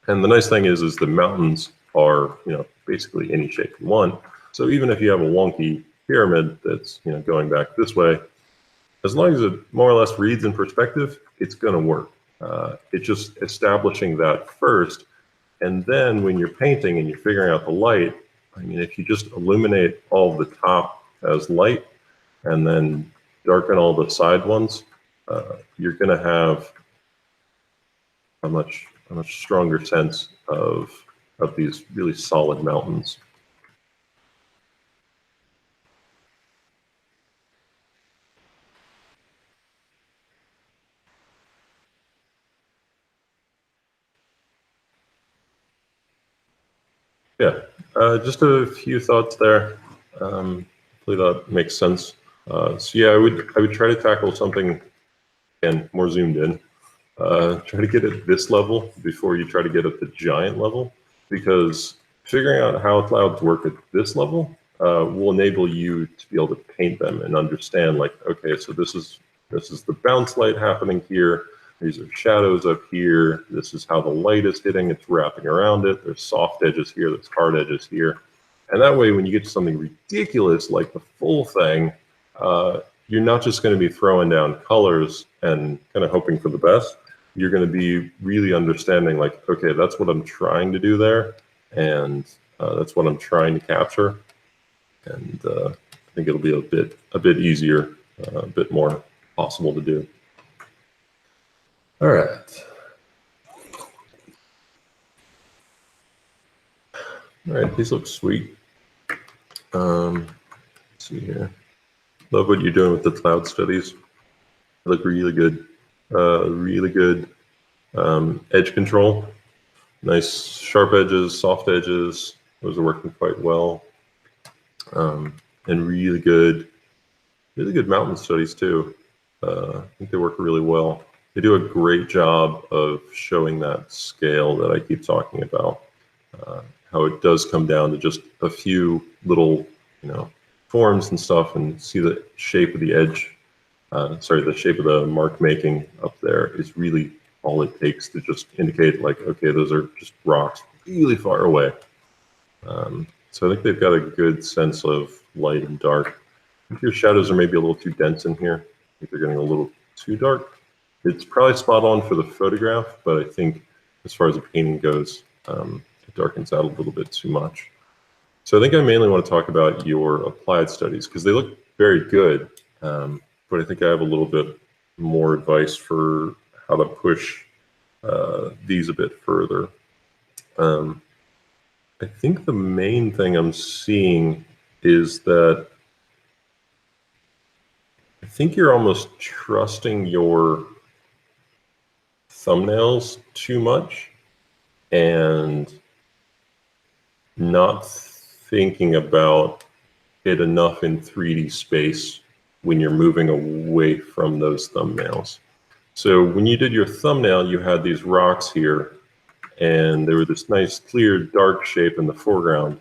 And the nice thing is the mountains are, basically any shape you want. So even if you have a wonky pyramid that's, going back this way, as long as it more or less reads in perspective, it's going to work. It's just establishing that first. And then when you're painting and you're figuring out the light, I mean, if you just illuminate all the top as light and then darken all the side ones, you're going to have a much stronger sense of these really solid mountains. Yeah, Just a few thoughts there. Hopefully that makes sense. So yeah, I would try to tackle something, again, more zoomed in. Try to get at this level before you try to get at the giant level, because figuring out how clouds work at this level will enable you to be able to paint them and understand, like, okay, so this is the bounce light happening here. These are shadows up here. This is how the light is hitting. It's wrapping around it. There's soft edges here. There's hard edges here. And that way, when you get to something ridiculous like the full thing, you're not just going to be throwing down colors and kind of hoping for the best. You're going to be really understanding, like, okay, that's what I'm trying to do there, and that's what I'm trying to capture. And I think it'll be a bit easier, a bit more possible to do. All right. All right, these look sweet. Let's see here. Love what you're doing with the cloud studies. They look really good. Really good edge control. Nice sharp edges, soft edges. Those are working quite well. And really good mountain studies too. I think they work really well. They do a great job of showing that scale that I keep talking about. How it does come down to just a few little, forms and stuff, and see the shape of the edge. The shape of the mark making up there is really all it takes to just indicate, like, okay, those are just rocks really far away. So I think they've got a good sense of light and dark. I think your shadows are maybe a little too dense in here. I think they're getting a little too dark. It's probably spot on for the photograph, but I think as far as the painting goes, it darkens out a little bit too much. So I think I mainly want to talk about your applied studies, because they look very good, but I think I have a little bit more advice for how to push these a bit further. I think the main thing I'm seeing is that I think you're almost trusting your thumbnails too much and not thinking about it enough in 3D space when you're moving away from those thumbnails. So when you did your thumbnail, you had these rocks here, and there were this nice clear dark shape in the foreground.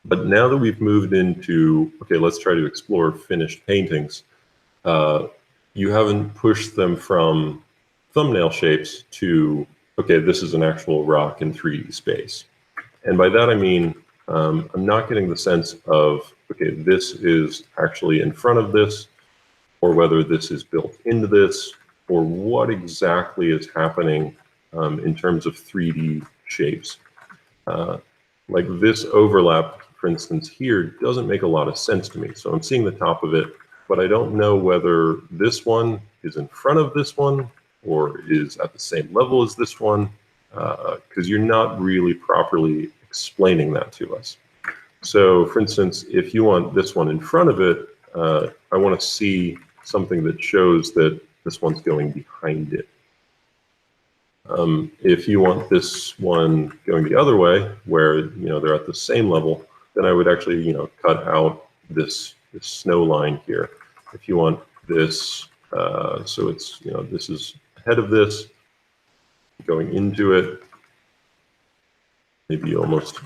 But now that we've moved into, okay, let's try to explore finished paintings, you haven't pushed them from thumbnail shapes to, okay, this is an actual rock in 3D space. And by that I mean, I'm not getting the sense of, okay, this is actually in front of this, or whether this is built into this, or what exactly is happening in terms of 3D shapes. Like this overlap, for instance, here doesn't make a lot of sense to me. So I'm seeing the top of it, but I don't know whether this one is in front of this one or is at the same level as this one, because you're not really properly explaining that to us. So for instance, if you want this one in front of it, I want to see something that shows that this one's going behind it. If you want this one going the other way, where they're at the same level, then I would actually cut out this snow line here. If you want this, so it's this is ahead of this, going into it. Maybe you almost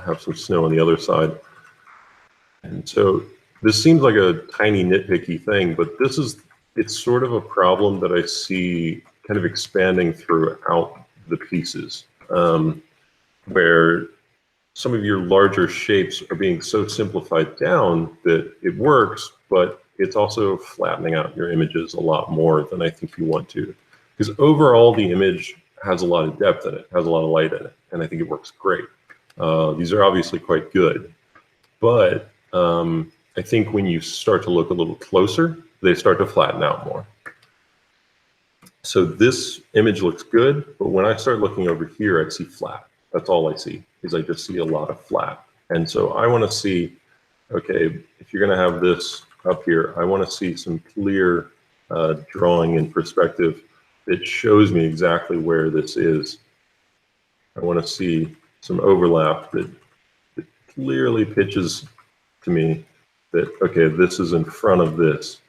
have some snow on the other side. And so this seems like a tiny nitpicky thing, but it's sort of a problem that I see kind of expanding throughout the pieces, where some of your larger shapes are being so simplified down that it works, but it's also flattening out your images a lot more than I think you want to. Because overall, the image has a lot of depth in it, has a lot of light in it, and I think it works great. These are obviously quite good, but I think when you start to look a little closer, they start to flatten out more. So this image looks good, but when I start looking over here, I see flat. That's all I see, is I just see a lot of flat. And so I want to see, okay, if you're going to have this up here, I want to see some clear drawing in perspective that shows me exactly where this is. I want to see some overlap that clearly pitches to me that, okay, this is in front of this.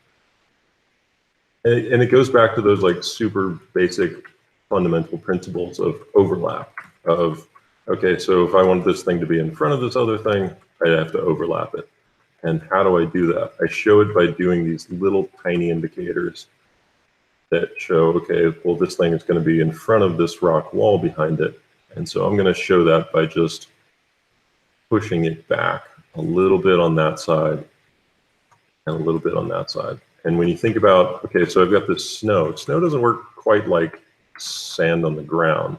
And it goes back to those like super basic fundamental principles of overlap of, okay, so if I want this thing to be in front of this other thing, I have to overlap it. And how do I do that? I show it by doing these little tiny indicators that show, okay, well, this thing is going to be in front of this rock wall behind it. And so I'm going to show that by just pushing it back a little bit on that side and a little bit on that side. And when you think about, okay, so I've got this snow. Snow doesn't work quite like sand on the ground.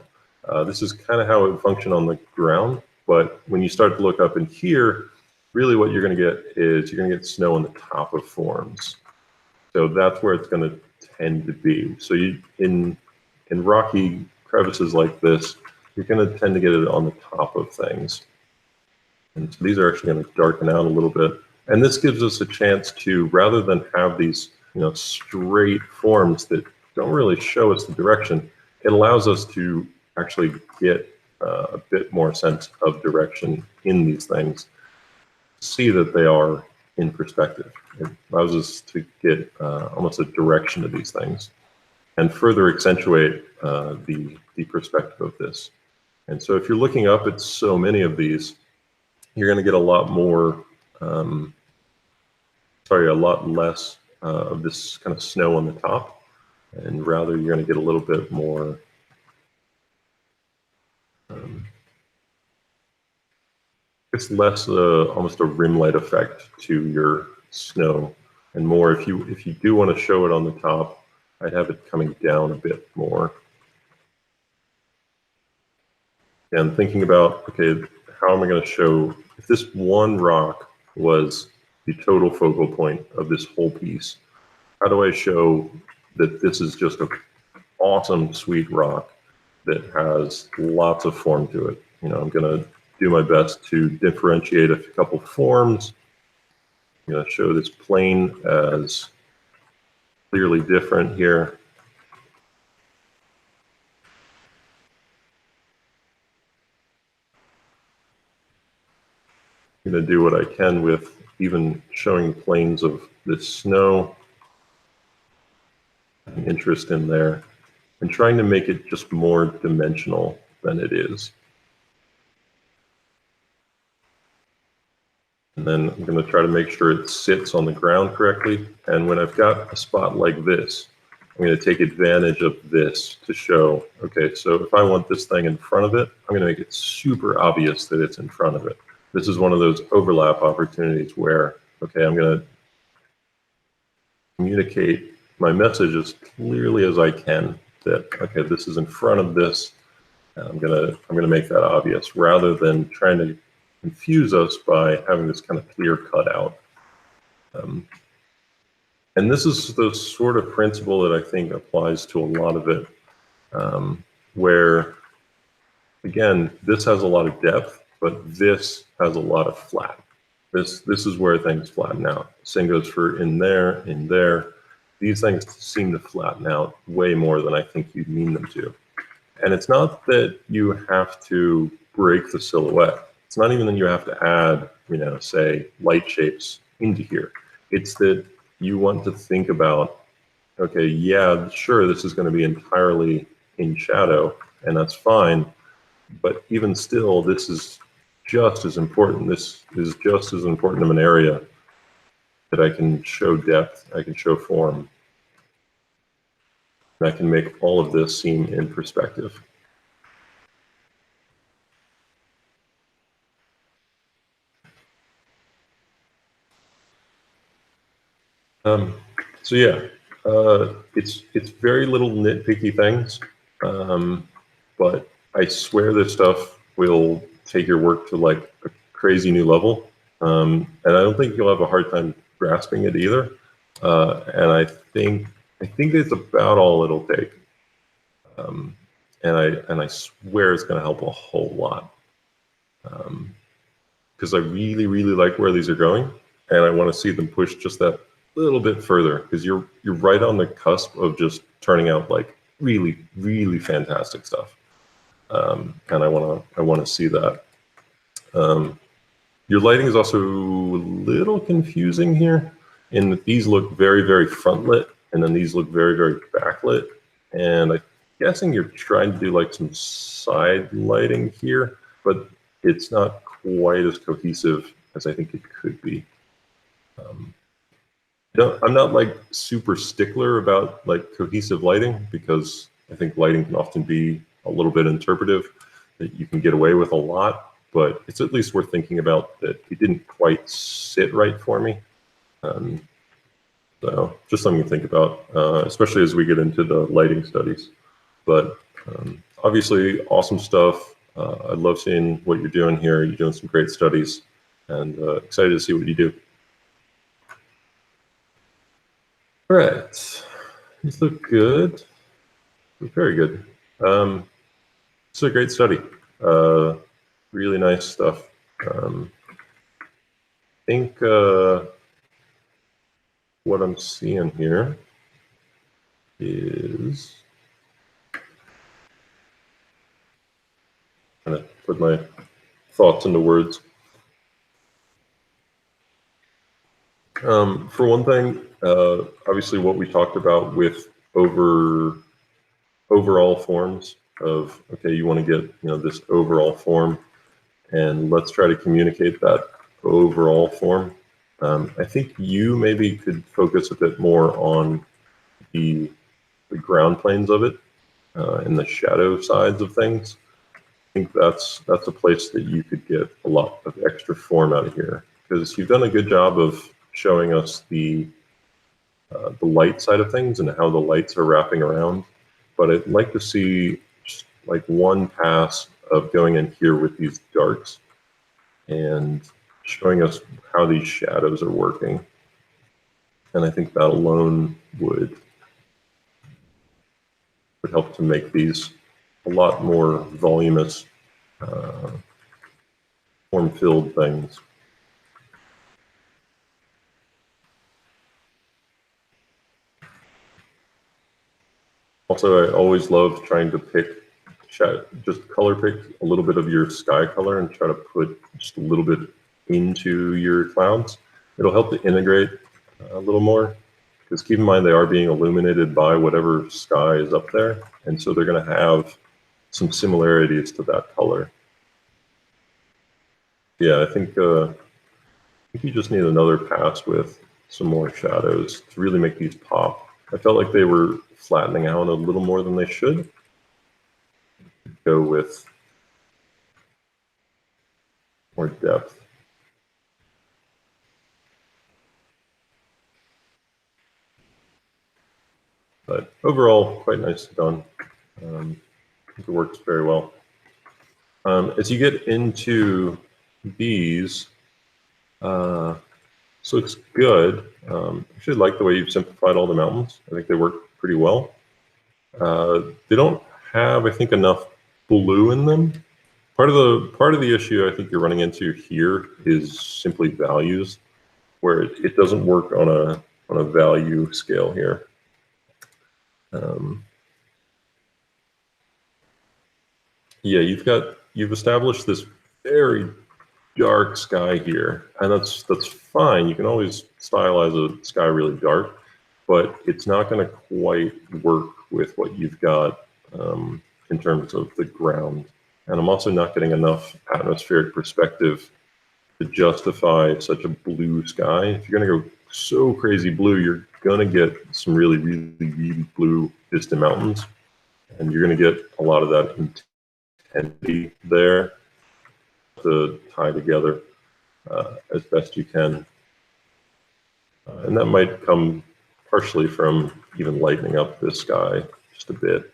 This is kind of how it would function on the ground. But when you start to look up in here, really what you're going to get is you're going to get snow on the top of forms. So that's where it's going to tend to be. So you, in rocky crevices like this, you're going to tend to get it on the top of things. And so these are actually going to darken out a little bit. And this gives us a chance to, rather than have these, straight forms that don't really show us the direction, it allows us to actually get a bit more sense of direction in these things, see that they are in perspective. It allows us to get almost a direction to these things and further accentuate the perspective of this. And so if you're looking up at so many of these, you're going to get a lot more, a lot less of this kind of snow on the top, and rather you're going to get a little bit more it's less almost a rim light effect to your snow, and more if you do want to show it on the top, I'd have it coming down a bit more. And thinking about, okay, how am I going to show, if this one rock was the total focal point of this whole piece, how do I show that this is just an awesome, sweet rock that has lots of form to it? I'm going to do my best to differentiate a couple forms. I'm going to show this plane as clearly different here. I'm going to do what I can with even showing planes of this snow, interest in there, and trying to make it just more dimensional than it is. And then I'm going to try to make sure it sits on the ground correctly. And when I've got a spot like this, I'm going to take advantage of this to show, okay, so if I want this thing in front of it, I'm going to make it super obvious that it's in front of it. This is one of those overlap opportunities where, okay, I'm going to communicate my message as clearly as I can that, okay, this is in front of this, and I'm gonna make that obvious, rather than trying to confuse us by having this kind of clear cutout. And this is the sort of principle that I think applies to a lot of it, where, again, this has a lot of depth, but this has a lot of flat. This is where things flatten out. Same goes for in there, in there. These things seem to flatten out way more than I think you'd mean them to. And it's not that you have to break the silhouette. It's not even that you have to add, say, light shapes into here. It's that you want to think about, okay, yeah, sure, this is going to be entirely in shadow, and that's fine. But even still, this is just as important. This is just as important of an area that I can show depth, I can show form. And I can make all of this seem in perspective. So yeah, it's very little nitpicky things, but I swear this stuff will take your work to like a crazy new level, and I don't think you'll have a hard time grasping it either. And I think it's about all it'll take, and I swear it's going to help a whole lot, because I really like where these are going, and I want to see them push just that little bit further, because you're right on the cusp of just turning out like really fantastic stuff, and I want to see that. Your lighting is also a little confusing here, in that these look very, very front lit, and then these look very, very backlit. And I'm guessing you're trying to do like some side lighting here, but it's not quite as cohesive as I think it could be. I'm not like super stickler about like cohesive lighting, because I think lighting can often be a little bit interpretive, that you can get away with a lot, but it's at least worth thinking about that it didn't quite sit right for me. So just something to think about, especially as we get into the lighting studies. But obviously, awesome stuff. I love seeing what you're doing here. You're doing some great studies, and excited to see what you do. All right, these look good. Very good. It's a great study. Really nice stuff. I think what I'm seeing here is, kind of put my thoughts into words. For one thing, obviously what we talked about with overall forms of, okay, you want to get this overall form, and let's try to communicate that overall form. I think you maybe could focus a bit more on the ground planes of it and the shadow sides of things. I think that's a place that you could get a lot of extra form out of here, because you've done a good job of showing us the light side of things and how the lights are wrapping around. But I'd like to see just like one pass of going in here with these darks and showing us how these shadows are working. And I think that alone would help to make these a lot more voluminous, form-filled things. Also, I always love trying to just color pick a little bit of your sky color and try to put just a little bit into your clouds. It'll help to integrate a little more, because keep in mind they are being illuminated by whatever sky is up there, and so they're going to have some similarities to that color. Yeah, I think you just need another pass with some more shadows to really make these pop. I felt like they were flattening out a little more than they should. Go with more depth. But overall, quite nicely done. I think it works very well. As you get into these, this looks good. I actually like the way you've simplified all the mountains. I think they work pretty well. They don't have, I think, enough blue in them. Part of the issue I think you're running into here is simply values, where it doesn't work on a value scale here. Yeah, you've established this very dark sky here, and that's fine. You can always stylize a sky really dark, but it's not going to quite work with what you've got in terms of the ground. And I'm also not getting enough atmospheric perspective to justify such a blue sky. If you're going to go so crazy blue, you're going to get some really, really, really blue distant mountains, and you're going to get a lot of that intensity there to tie together as best you can. And that might come partially from even lightening up this sky just a bit.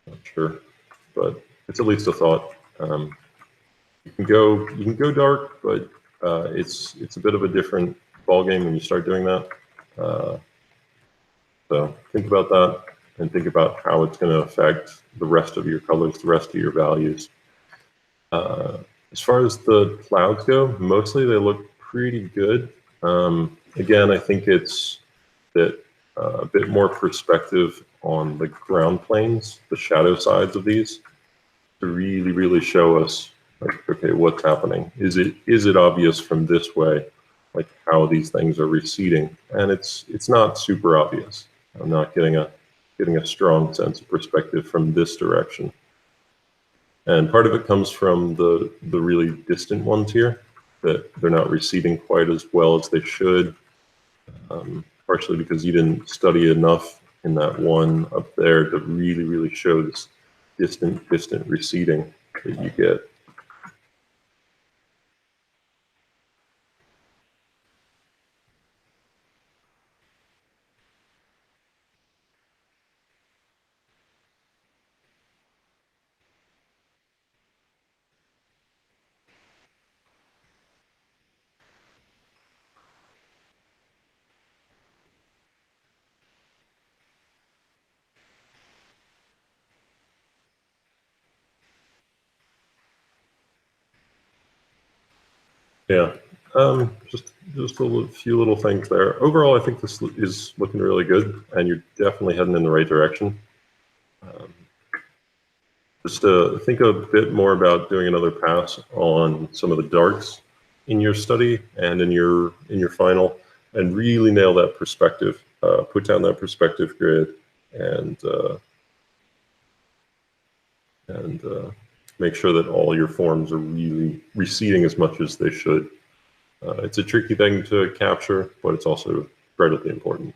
Not sure, but it's at least a thought. You can go dark, but it's a bit of a different ballgame when you start doing that. So think about that, and think about how it's going to affect the rest of your colors, the rest of your values. As far as the clouds go, mostly they look pretty good. Again, I think it's that a bit more perspective on the ground planes, the shadow sides of these, to really, really show us Like, okay, what's happening? Is it obvious from this way, like how these things are receding? And it's not super obvious. I'm not getting a strong sense of perspective from this direction. And part of it comes from the really distant ones here, that they're not receding quite as well as they should, partially because you didn't study enough in that one up there to really show this distant receding that you get. Yeah, just a few little things there. Overall, I think this is looking really good, and you're definitely heading in the right direction. Um, just to think a bit more about doing another pass on some of the darks in your study and in your final, and really nail that perspective. Put down that perspective grid, and make sure that all your forms are really receding as much as they should. It's a tricky thing to capture, but it's also incredibly important.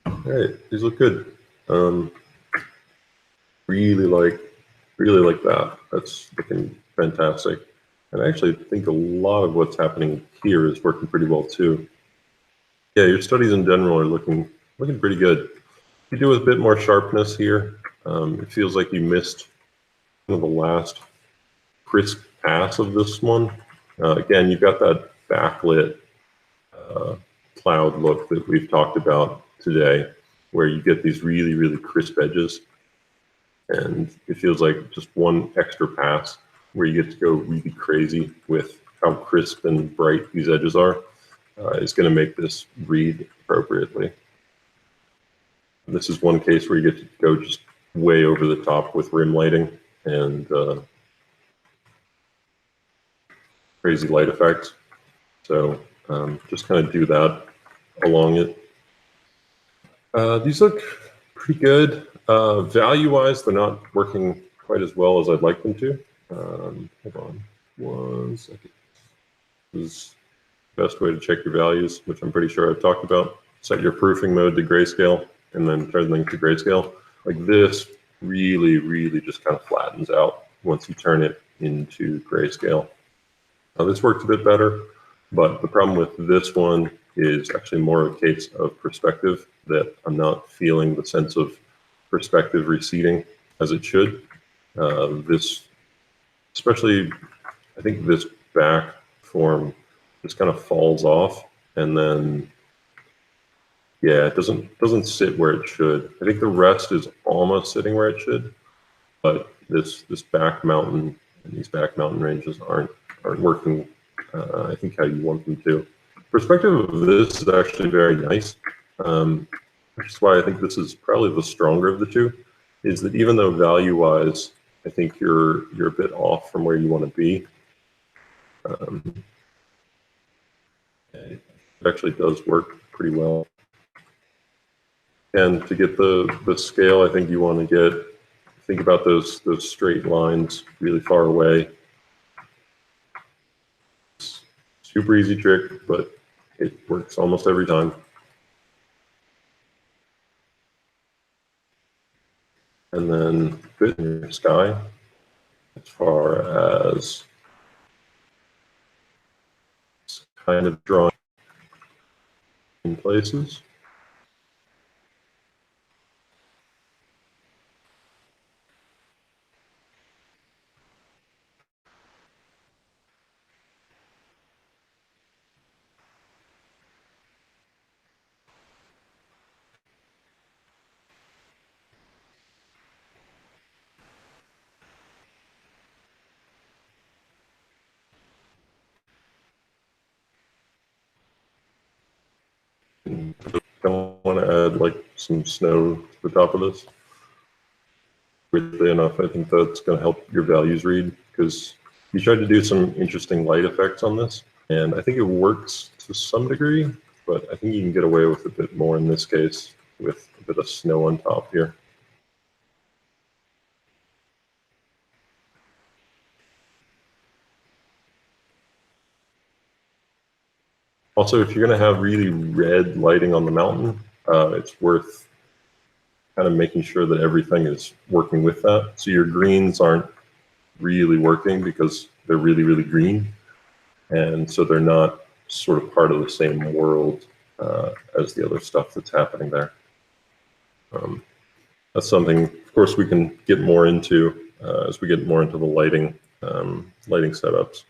All right, these look good. Really like that. That's looking fantastic. And I actually think a lot of what's happening here is working pretty well too. Yeah, your studies in general are looking pretty good. You do with a bit more sharpness here. It feels like you missed kind of the last crisp pass of this one. Again, you've got that backlit cloud look that we've talked about today, where you get these really crisp edges. And it feels like just one extra pass where you get to go really crazy with how crisp and bright these edges are is going to make this read appropriately. This is one case where you get to go just way over the top with rim lighting and crazy light effects. So just kind of do that along it. These look pretty good. Value-wise, they're not working quite as well as I'd like them to. Hold on 1 second. This is the best way to check your values, which I'm pretty sure I've talked about. Set your proofing mode to grayscale and then turn things to grayscale. Like this really just kind of flattens out once you turn it into grayscale. Now this worked a bit better, but the problem with this one is actually more a case of perspective, that I'm not feeling the sense of perspective receding as it should. This, especially, I think this back form just kind of falls off, and then yeah, it doesn't sit where it should. I think the rest is almost sitting where it should, but this back mountain and these back mountain ranges aren't working. I think how you want them to. Perspective of this is actually very nice, which is why I think this is probably the stronger of the two. Is that even though value-wise, I think you're a bit off from where you want to be. It actually does work pretty well. And to get the scale, I think you want to think about those straight lines really far away. Super easy trick, but it works almost every time. And then fit in your sky as far as kind of drawing in places. Don't want to add like some snow to the top of this. Weirdly enough, I think that's going to help your values read, because you tried to do some interesting light effects on this, and I think it works to some degree, but I think you can get away with a bit more in this case with a bit of snow on top here. Also, if you're going to have really red lighting on the mountain, it's worth kind of making sure that everything is working with that. So your greens aren't really working because they're really, really green. And so they're not sort of part of the same world as the other stuff that's happening there. That's something, of course, we can get more into as we get more into the lighting setups.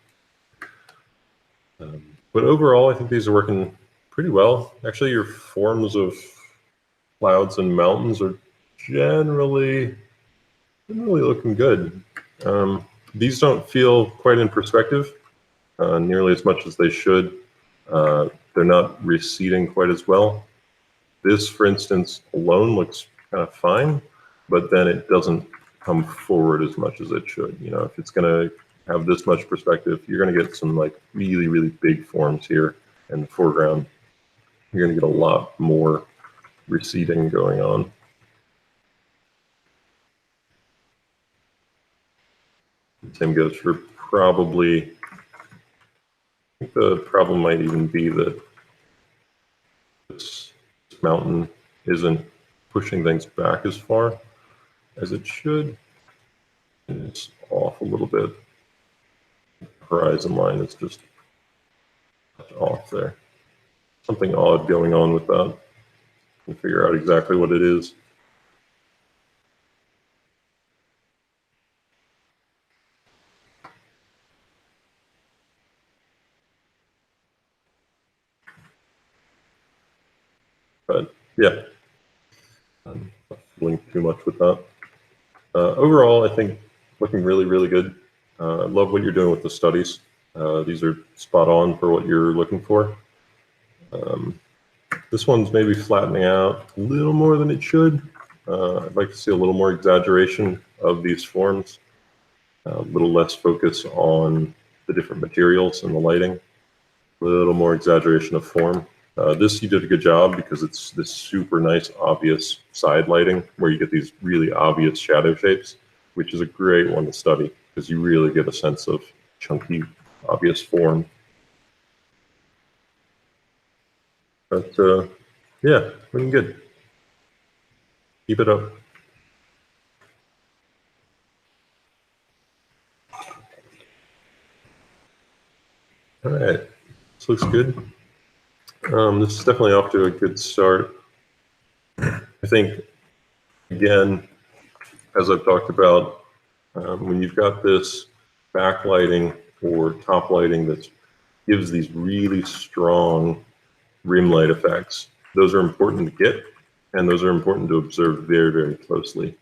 But overall, I think these are working pretty well. Actually, your forms of clouds and mountains are generally looking good. These don't feel quite in perspective nearly as much as they should. They're not receding quite as well. This, for instance, alone looks kind of fine, but then it doesn't come forward as much as it should. You know, if it's going to have this much perspective, you're going to get some like really, really big forms here in the foreground. You're going to get a lot more receding going on. Same goes for probably, I think the problem might even be that this mountain isn't pushing things back as far as it should. And it's off a little bit. Horizon line is just off there. Something odd going on with that. Can figure out exactly what it is. But yeah, I'm not fooling too much with that. Overall, I think looking really, really good. I love what you're doing with the studies. These are spot on for what you're looking for. This one's maybe flattening out a little more than it should. I'd like to see a little more exaggeration of these forms, a little less focus on the different materials and the lighting, a little more exaggeration of form. This you did a good job because it's this super nice, obvious side lighting where you get these really obvious shadow shapes, which is a great one to study because you really get a sense of chunky, obvious form. But yeah, looking good. Keep it up. All right, this looks good. This is definitely off to a good start. I think, again, as I've talked about, when you've got this backlighting or top lighting that gives these really strong rim light effects, those are important to get, and those are important to observe very, very closely.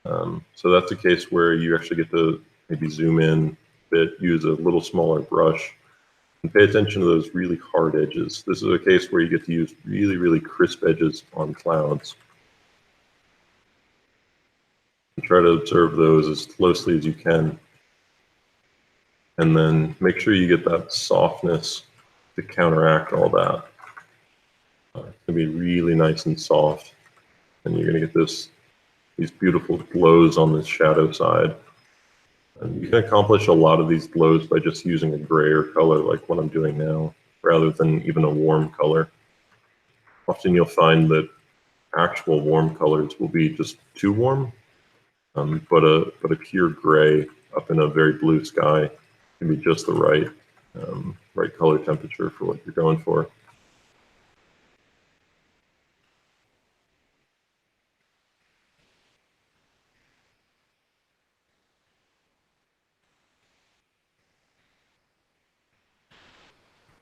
So that's a case where you actually get to maybe zoom in a bit, use a little smaller brush, and pay attention to those really hard edges. This is a case where you get to use really, really crisp edges on clouds. And try to observe those as closely as you can. And then make sure you get that softness to counteract all that. It's going to be really nice and soft. And you're going to get these beautiful glows on this shadow side. And you can accomplish a lot of these glows by just using a grayer color like what I'm doing now, rather than even a warm color. Often you'll find that actual warm colors will be just too warm, but a pure gray up in a very blue sky can be just the right color temperature for what you're going for.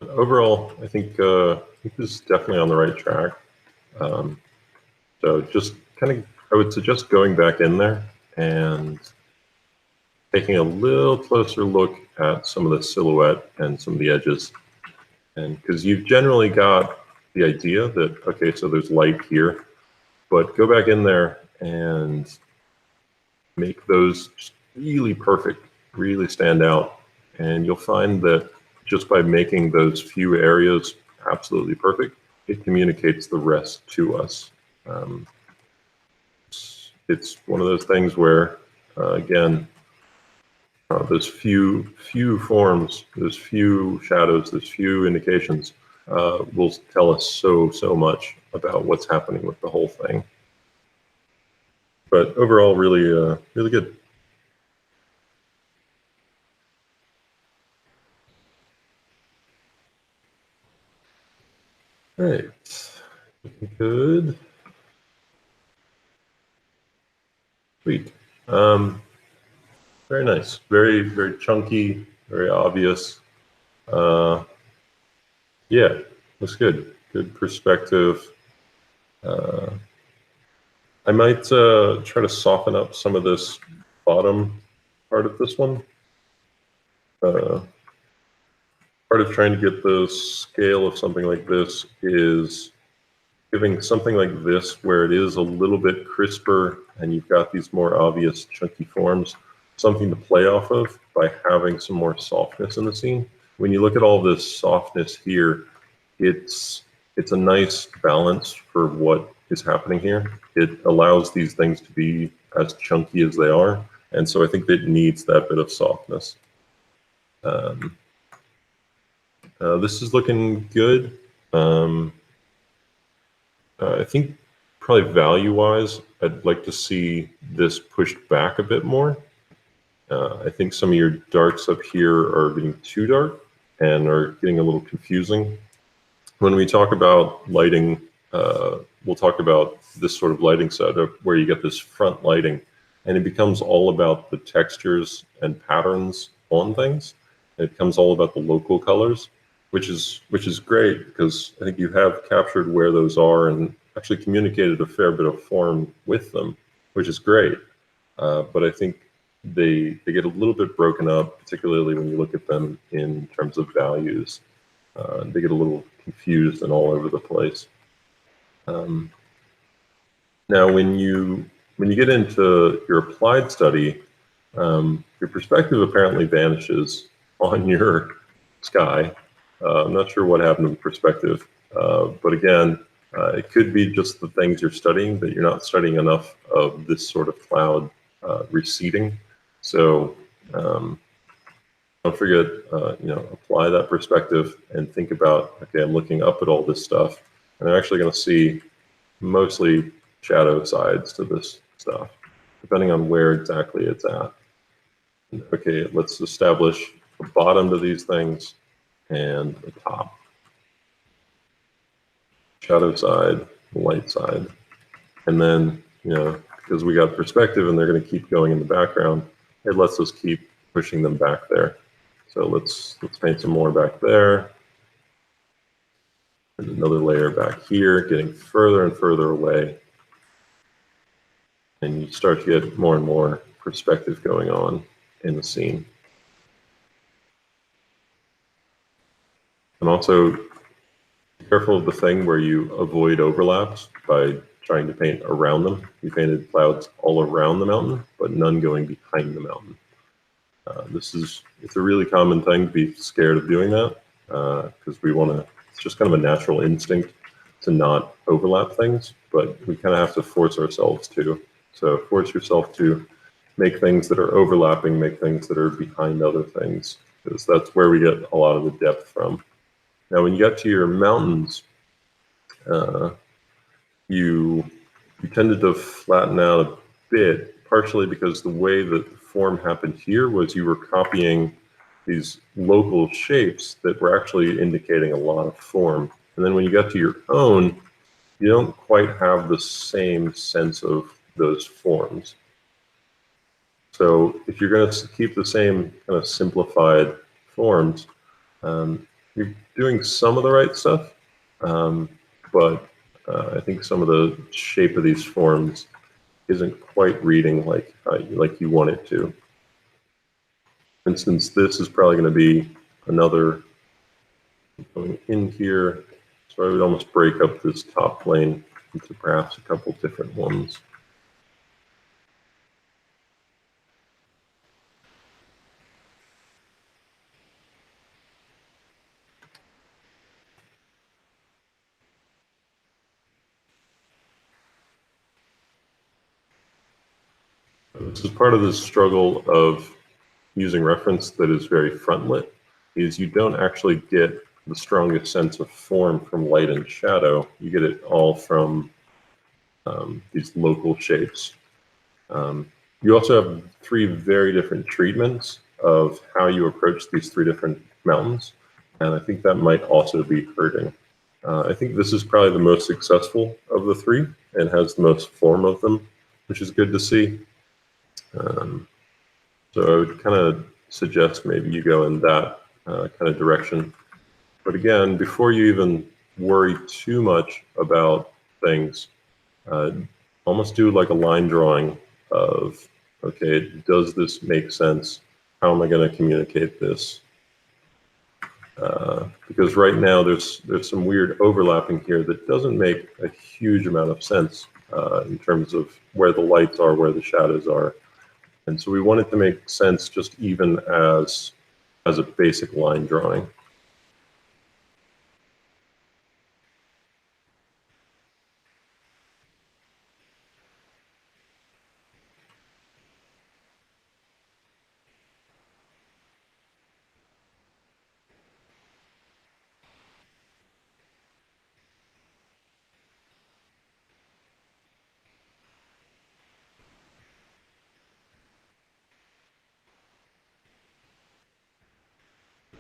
Overall, I think this is definitely on the right track. So just kind of, I would suggest going back in there and taking a little closer look at some of the silhouette and some of the edges. And because you've generally got the idea that, okay, so there's light here, but go back in there and make those just really perfect, really stand out. And you'll find that just by making those few areas absolutely perfect, it communicates the rest to us. Um, it's one of those things where, again, those few forms, those few shadows, those few indications will tell us so much about what's happening with the whole thing. But overall, really good. All right, good. Sweet. Very nice. Very chunky. Very obvious. Yeah, looks good. Good perspective. I might try to soften up some of this bottom part of this one. Part of trying to get the scale of something like this is giving something like this, where it is a little bit crisper and you've got these more obvious chunky forms, something to play off of by having some more softness in the scene. When you look at all this softness here, it's a nice balance for what is happening here. It allows these things to be as chunky as they are, and so I think it needs that bit of softness. This is looking good. I think probably value-wise, I'd like to see this pushed back a bit more. I think some of your darks up here are getting too dark and are getting a little confusing. When we talk about lighting, we'll talk about this sort of lighting setup where you get this front lighting, and it becomes all about the textures and patterns on things. It becomes all about the local colors, which is great, because I think you have captured where those are and actually communicated a fair bit of form with them, which is great. But I think they get a little bit broken up, particularly when you look at them in terms of values. They get a little confused and all over the place. Now, when you get into your applied study, your perspective apparently vanishes on your sky. I'm not sure what happened to the perspective, but again, it could be just the things you're studying, that you're not studying enough of this sort of cloud receding. So don't forget, apply that perspective and think about, okay, I'm looking up at all this stuff, and I'm actually going to see mostly shadow sides to this stuff, depending on where exactly it's at. Okay, let's establish the bottom to these things and the top. Shadow side, light side. And then, because we got perspective and they're going to keep going in the background, it lets us keep pushing them back there. So let's paint some more back there. And another layer back here, getting further and further away. And you start to get more and more perspective going on in the scene. And also, be careful of the thing where you avoid overlaps by trying to paint around them. You painted clouds all around the mountain, but none going behind the mountain. It's a really common thing to be scared of doing that, because it's just kind of a natural instinct to not overlap things, but we kind of have to force ourselves to. So force yourself to make things that are overlapping, make things that are behind other things, because that's where we get a lot of the depth from. Now, when you get to your mountains, you tended to flatten out a bit, partially because the way that the form happened here was you were copying these local shapes that were actually indicating a lot of form. And then when you get to your own, you don't quite have the same sense of those forms. So if you're going to keep the same kind of simplified forms, you're doing some of the right stuff, but I think some of the shape of these forms isn't quite reading like you want it to. For instance, this is probably going to be another going in here, so I would almost break up this top plane into perhaps a couple different ones. This is part of the struggle of using reference that is very frontlit, is you don't actually get the strongest sense of form from light and shadow. You get it all from these local shapes. You also have three very different treatments of how you approach these three different mountains, and I think that might also be hurting. I think this is probably the most successful of the three and has the most form of them, which is good to see. So I would kind of suggest maybe you go in that kind of direction. But again, before you even worry too much about things, almost do like a line drawing of, okay, does this make sense? How am I going to communicate this? Because right now there's some weird overlapping here that doesn't make a huge amount of sense in terms of where the lights are, where the shadows are. And so we want it to make sense just even as a basic line drawing.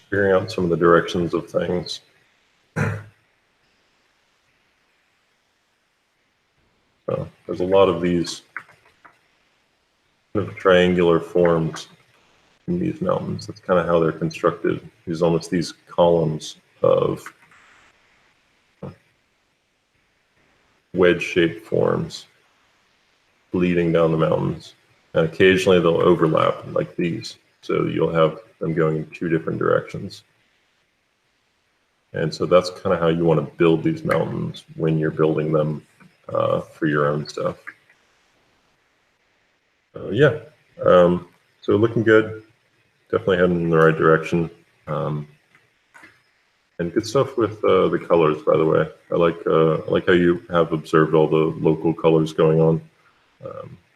Figuring out some of the directions of things. So there's a lot of these kind of triangular forms in these mountains. That's kind of how they're constructed. These almost these columns of wedge-shaped forms leading down the mountains. And occasionally they'll overlap like these. So you'll have them going in two different directions. And so that's kind of how you want to build these mountains when you're building them for your own stuff. Yeah, so looking good. Definitely heading in the right direction. And good stuff with the colors, by the way. I like how you have observed all the local colors going on.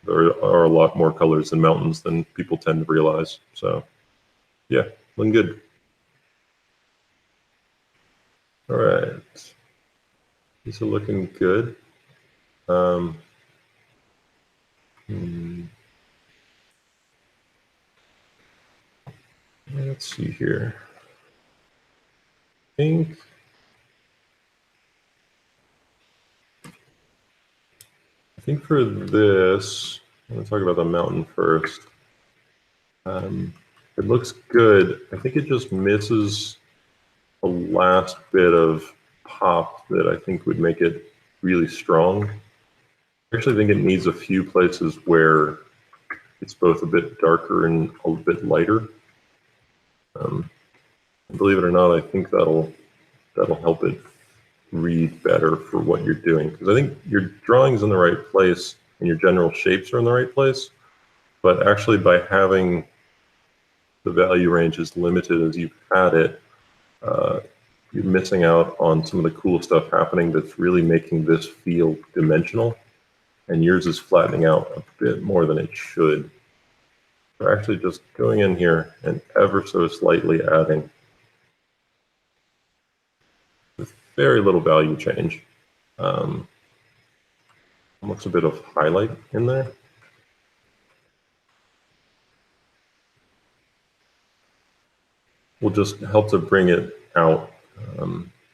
There are a lot more colors in mountains than people tend to realize. So, yeah, looking good. All right, these are looking good. Let's see here. I think for this, I'm going to talk about the mountain first. It looks good. I think it just misses the last bit of pop that I think would make it really strong. I actually think it needs a few places where it's both a bit darker and a bit lighter. Believe it or not, I think that'll help it read better for what you're doing. Because I think your drawing's in the right place and your general shapes are in the right place. But actually by having the value range as limited as you've had it, you're missing out on some of the cool stuff happening that's really making this feel dimensional. And yours is flattening out a bit more than it should. We're actually just going in here and ever so slightly adding with very little value change. Almost a bit of highlight in there. Will just help to bring it out a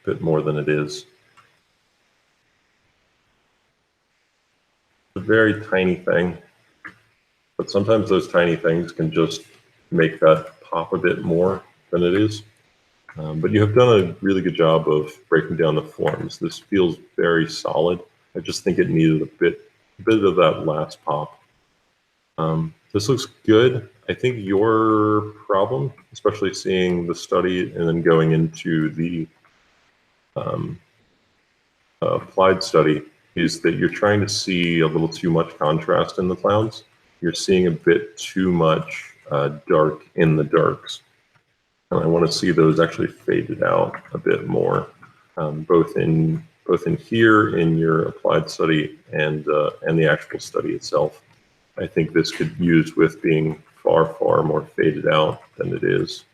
bit more than it is. It's a very tiny thing, but sometimes those tiny things can just make that pop a bit more than it is. But you have done a really good job of breaking down the forms. This feels very solid. I just think it needed a bit of that last pop. This looks good. I think your problem, especially seeing the study and then going into the applied study, is that you're trying to see a little too much contrast in the clouds. You're seeing a bit too much dark in the darks. And I want to see those actually faded out a bit more, both in here in your applied study and the actual study itself. I think this could use with being far more faded out than it is.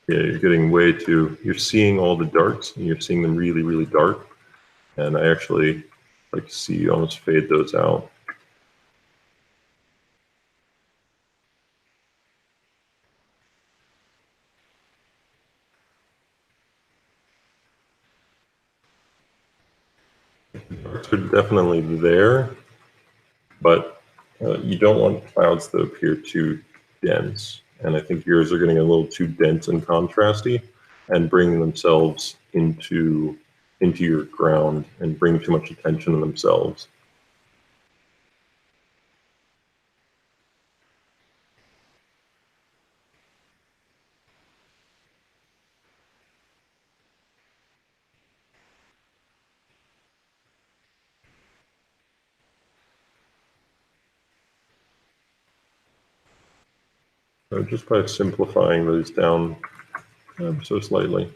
Yeah, you're getting way too, you're seeing all the darks and you're seeing them really dark. And I actually like to see you almost fade those out. Darks are definitely there, but you don't want clouds that appear too dense. And I think yours are getting a little too dense and contrasty and bringing themselves into your ground and bring too much attention to themselves. So just by simplifying those down so slightly,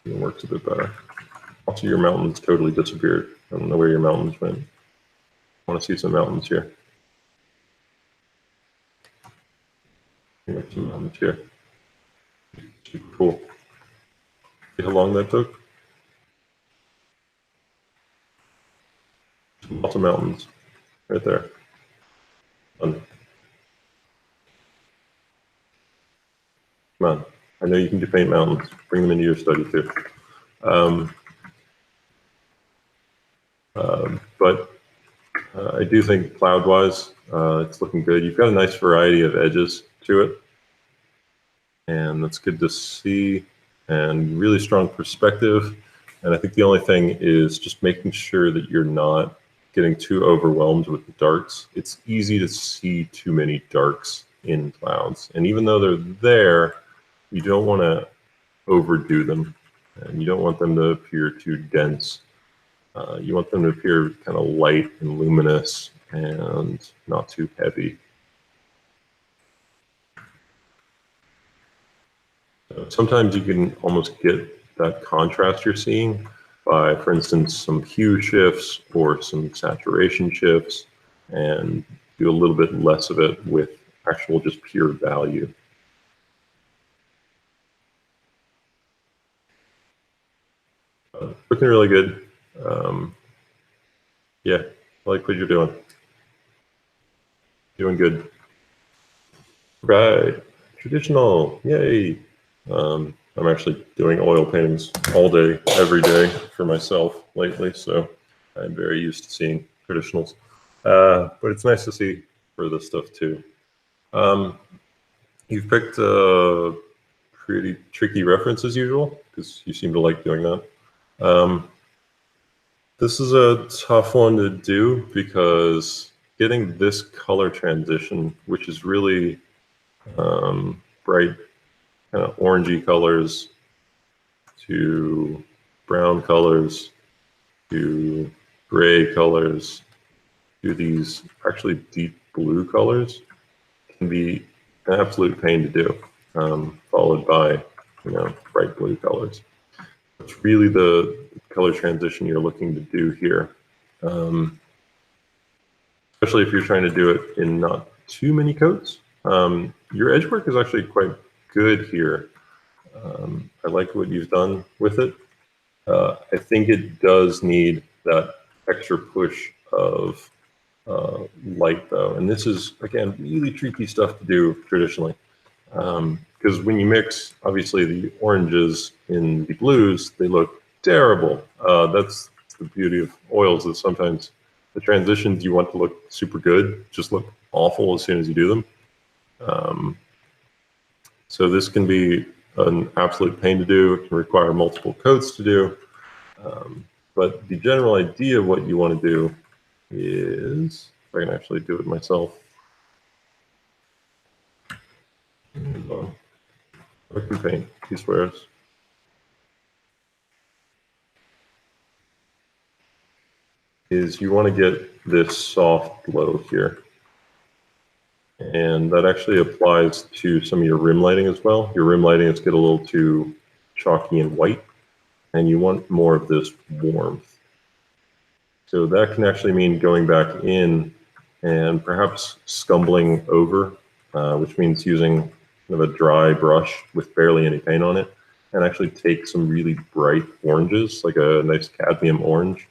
it works a bit better. Also, your mountains totally disappeared. I don't know where your mountains went. I want to see some mountains here. Some mountains here. Super cool. See how long that took? Lots of mountains right there. Done. Come on. I know you can paint mountains. Bring them into your study too. But I do think cloud-wise, it's looking good. You've got a nice variety of edges to it, and that's good to see, and really strong perspective. And I think the only thing is just making sure that you're not getting too overwhelmed with the darks. It's easy to see too many darks in clouds, and even though they're there, you don't want to overdo them, and you don't want them to appear too dense. You want them to appear kind of light and luminous and not too heavy. Sometimes you can almost get that contrast you're seeing by, for instance, some hue shifts or some saturation shifts, and do a little bit less of it with actual just pure value. Looking really good. Yeah, I like what you're doing. Doing good. Right. Traditional. Yay. I'm actually doing oil paintings all day, every day for myself lately, so I'm very used to seeing traditionals. But it's nice to see for this stuff too. You've picked a pretty tricky reference as usual, because you seem to like doing that. This is a tough one to do because getting this color transition, which is really bright kind of orangey colors to brown colors to gray colors to these actually deep blue colors, can be an absolute pain to do, followed by, bright blue colors. It's really the color transition you're looking to do here, especially if you're trying to do it in not too many coats. Your edge work is actually quite good here. I like what you've done with it. I think it does need that extra push of light though, and this is, again, really tricky stuff to do traditionally, because when you mix, obviously, the oranges in the blues, they look terrible. That's the beauty of oils, is sometimes the transitions you want to look super good just look awful as soon as you do them. So this can be an absolute pain to do. It can require multiple coats to do. But the general idea of what you want to do is, if I can actually do it myself. Liquid paint, he swears. Is you want to get this soft glow here. And that actually applies to some of your rim lighting as well. Your rim lighting is get a little too chalky and white, and you want more of this warmth. So that can actually mean going back in and perhaps scumbling over, which means using kind of a dry brush with barely any paint on it, and actually take some really bright oranges, like a nice cadmium orange,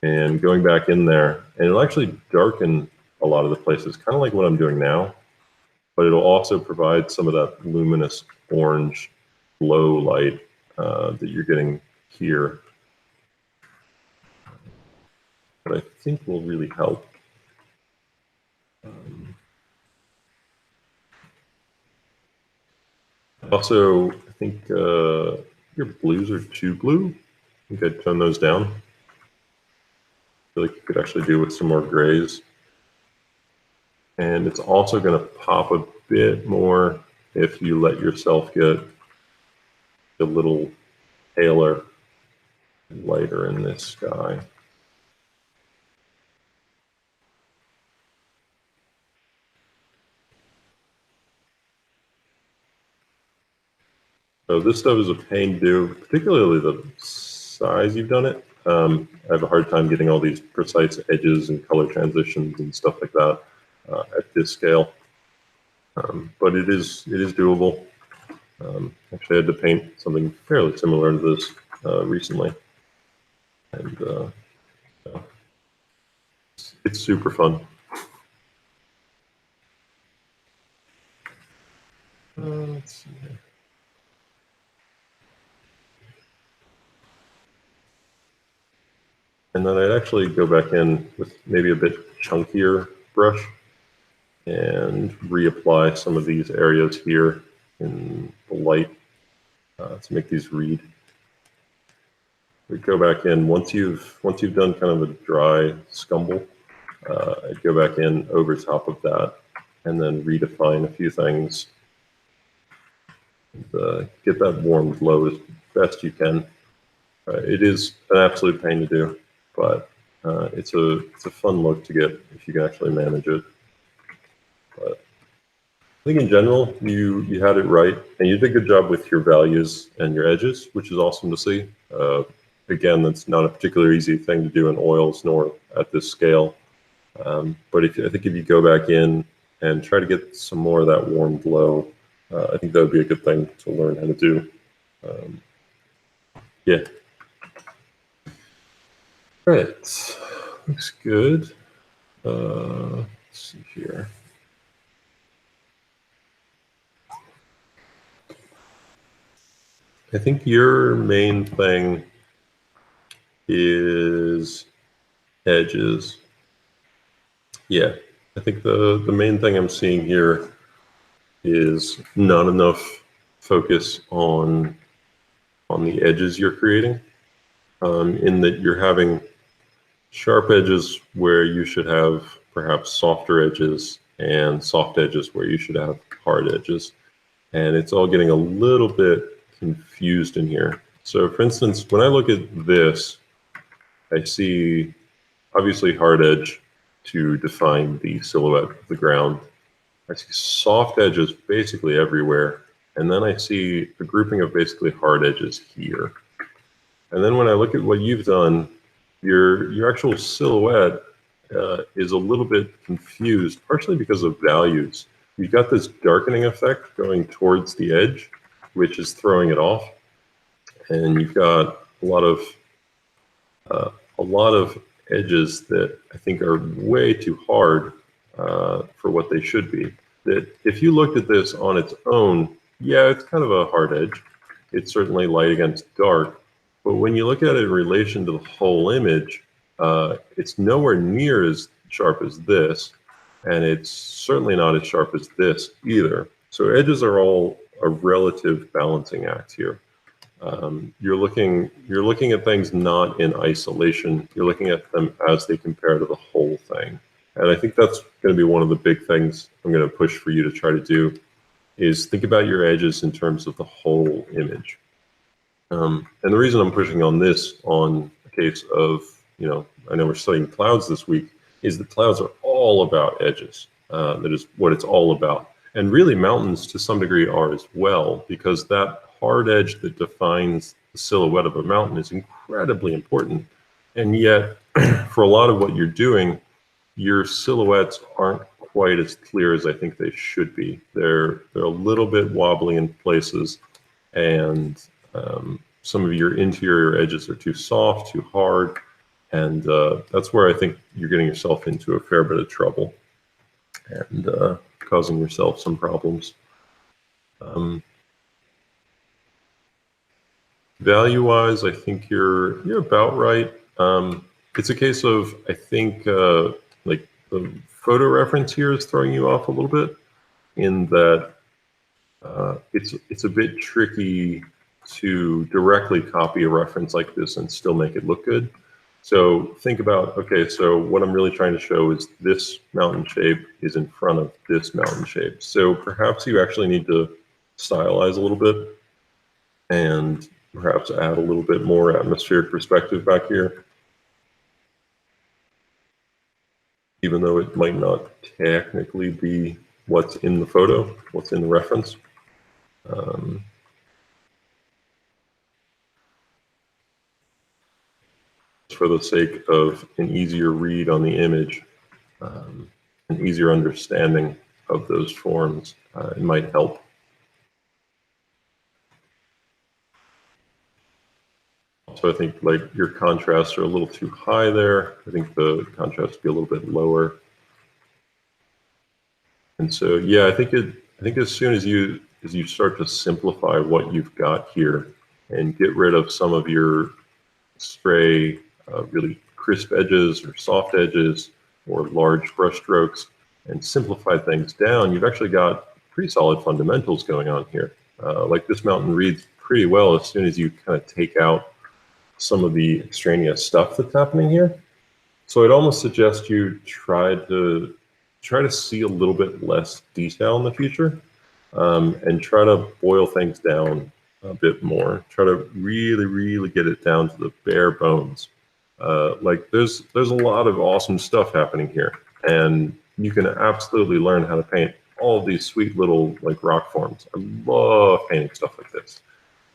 and going back in there, and it'll actually darken a lot of the places, kind of like what I'm doing now, but it'll also provide some of that luminous orange glow light that you're getting here. That I think will really help. Also, I think your blues are too blue. I think I'd tone those down. I feel like you could actually do with some more grays. And it's also going to pop a bit more if you let yourself get a little paler and lighter in this sky. So this stuff is a pain to do, particularly the size you've done it. I have a hard time getting all these precise edges and color transitions and stuff like that at this scale. But it is doable. Actually, I had to paint something fairly similar to this recently, and it's super fun. Let's see here. And then I'd actually go back in with maybe a bit chunkier brush and reapply some of these areas here in the light to make these read. We go back in once you've done kind of a dry scumble. I'd go back in over top of that and then redefine a few things. And, get that warm glow as best you can. It is an absolute pain to do, but it's a fun look to get if you can actually manage it. But I think in general you had it right, and you did a good job with your values and your edges, which is awesome to see. Again, that's not a particularly easy thing to do in oils nor at this scale. But I think if you go back in and try to get some more of that warm glow, I think that would be a good thing to learn how to do. Yeah. All right, looks good. Let's see here. I think your main thing is edges. Yeah, I think the main thing I'm seeing here is not enough focus on the edges you're creating, in that you're having sharp edges where you should have perhaps softer edges and soft edges where you should have hard edges. And it's all getting a little bit confused in here. So for instance, when I look at this, I see obviously hard edge to define the silhouette of the ground. I see soft edges basically everywhere. And then I see a grouping of basically hard edges here. And then when I look at what you've done, your actual silhouette is a little bit confused, partially because of values. You've got this darkening effect going towards the edge, which is throwing it off. And you've got a lot of edges that I think are way too hard for what they should be. That if you looked at this on its own, yeah, it's kind of a hard edge. It's certainly light against dark. But when you look at it in relation to the whole image, it's nowhere near as sharp as this. And it's certainly not as sharp as this either. So edges are all a relative balancing act here. You're looking at things not in isolation. You're looking at them as they compare to the whole thing. And I think that's going to be one of the big things I'm going to push for you to try to do. is think about your edges in terms of the whole image. And the reason I'm pushing on this on the case of, I know we're studying clouds this week, is that clouds are all about edges. That is what it's all about. And really mountains to some degree are as well, because that hard edge that defines the silhouette of a mountain is incredibly important. And yet, for a lot of what you're doing, your silhouettes aren't quite as clear as I think they should be. They're a little bit wobbly in places, and some of your interior edges are too soft, too hard, and that's where I think you're getting yourself into a fair bit of trouble and causing yourself some problems. Value-wise, I think you're about right. It's a case of, I think, like the photo reference here is throwing you off a little bit, in that it's a bit tricky to directly copy a reference like this and still make it look good. So think about, okay, so what I'm really trying to show is this mountain shape is in front of this mountain shape. So perhaps you actually need to stylize a little bit and perhaps add a little bit more atmospheric perspective back here, even though it might not technically be what's in the photo, what's in the reference. For the sake of an easier read on the image, an easier understanding of those forms, it might help. So I think like your contrasts are a little too high there. I think the contrast would be a little bit lower. And so, yeah, I think as soon as you start to simplify what you've got here and get rid of some of your stray, really crisp edges or soft edges or large brush strokes and simplify things down, you've actually got pretty solid fundamentals going on here. Like this mountain reads pretty well as soon as you kind of take out some of the extraneous stuff that's happening here. So I'd almost suggest you try to see a little bit less detail in the future, and try to boil things down a bit more. Try to really, really get it down to the bare bones. Like there's a lot of awesome stuff happening here, and you can absolutely learn how to paint all of these sweet little like rock forms. I love painting stuff like this.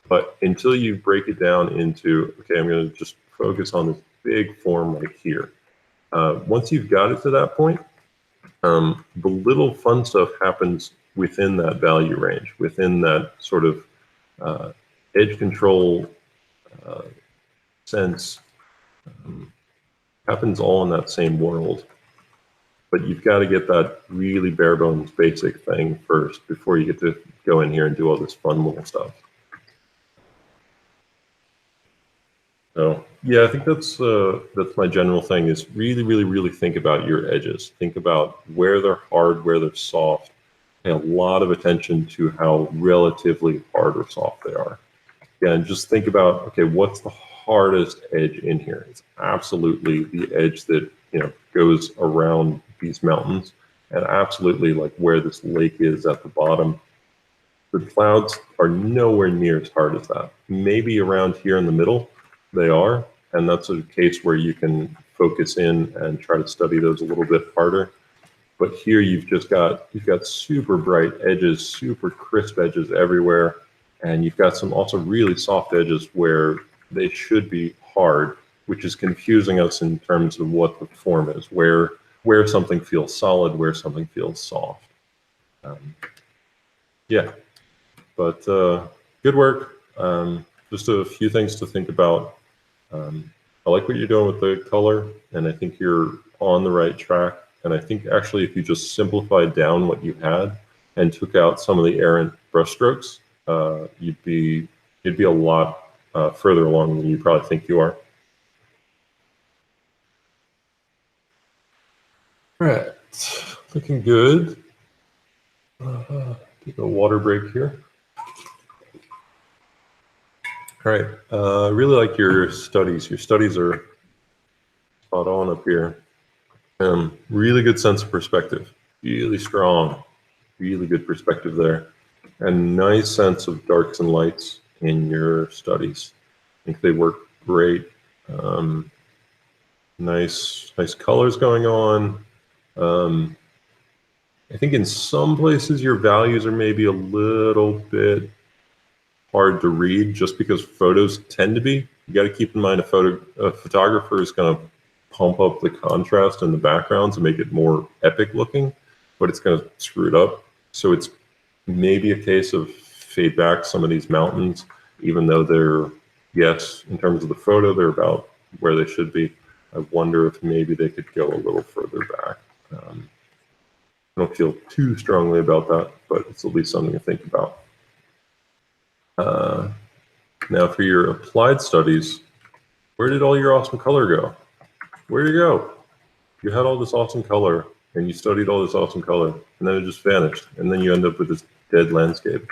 But until you break it down into, okay, I'm going to just focus on this big form right here. Once you've got it to that point, the little fun stuff happens within that value range, within that sort of edge control sense, happens all in that same world. But you've got to get that really bare bones basic thing first before you get to go in here and do all this fun little stuff. So yeah, I think that's my general thing, is really, really, really think about your edges. Think about where they're hard, where they're soft. Pay a lot of attention to how relatively hard or soft they are. Yeah, and just think about, okay, what's the hardest edge in here? It's absolutely the edge that, goes around these mountains, and absolutely like where this lake is at the bottom. The clouds are nowhere near as hard as that. Maybe around here in the middle, they are, and that's a case where you can focus in and try to study those a little bit harder. But here you've got super bright edges, super crisp edges everywhere, and you've got some also really soft edges where they should be hard, which is confusing us in terms of what the form is, where something feels solid, where something feels soft. Yeah, but good work. Just a few things to think about. I like what you're doing with the color, and I think you're on the right track. And I think actually if you just simplified down what you had and took out some of the errant brush strokes, you'd be a lot further along than you probably think you are. All right, looking good. Take a water break here. All right, I really like your studies. Your studies are spot on up here. Really good sense of perspective, really strong, really good perspective there. a nice sense of darks and lights in your studies. I think they work great. Nice colors going on. I think in some places your values are maybe a little bit hard to read just because photos tend to be. You got to keep in mind a photographer is going to pump up the contrast in the backgrounds and make it more epic looking, but it's going to screw it up. So it's maybe a case of fade back some of these mountains, even though they're, yes, in terms of the photo, they're about where they should be. I wonder if maybe they could go a little further back. I don't feel too strongly about that, but it's at least something to think about. Now for your applied studies, where did all your awesome color go? Where did it go? You had all this awesome color and you studied all this awesome color and then it just vanished and then you end up with this dead landscape.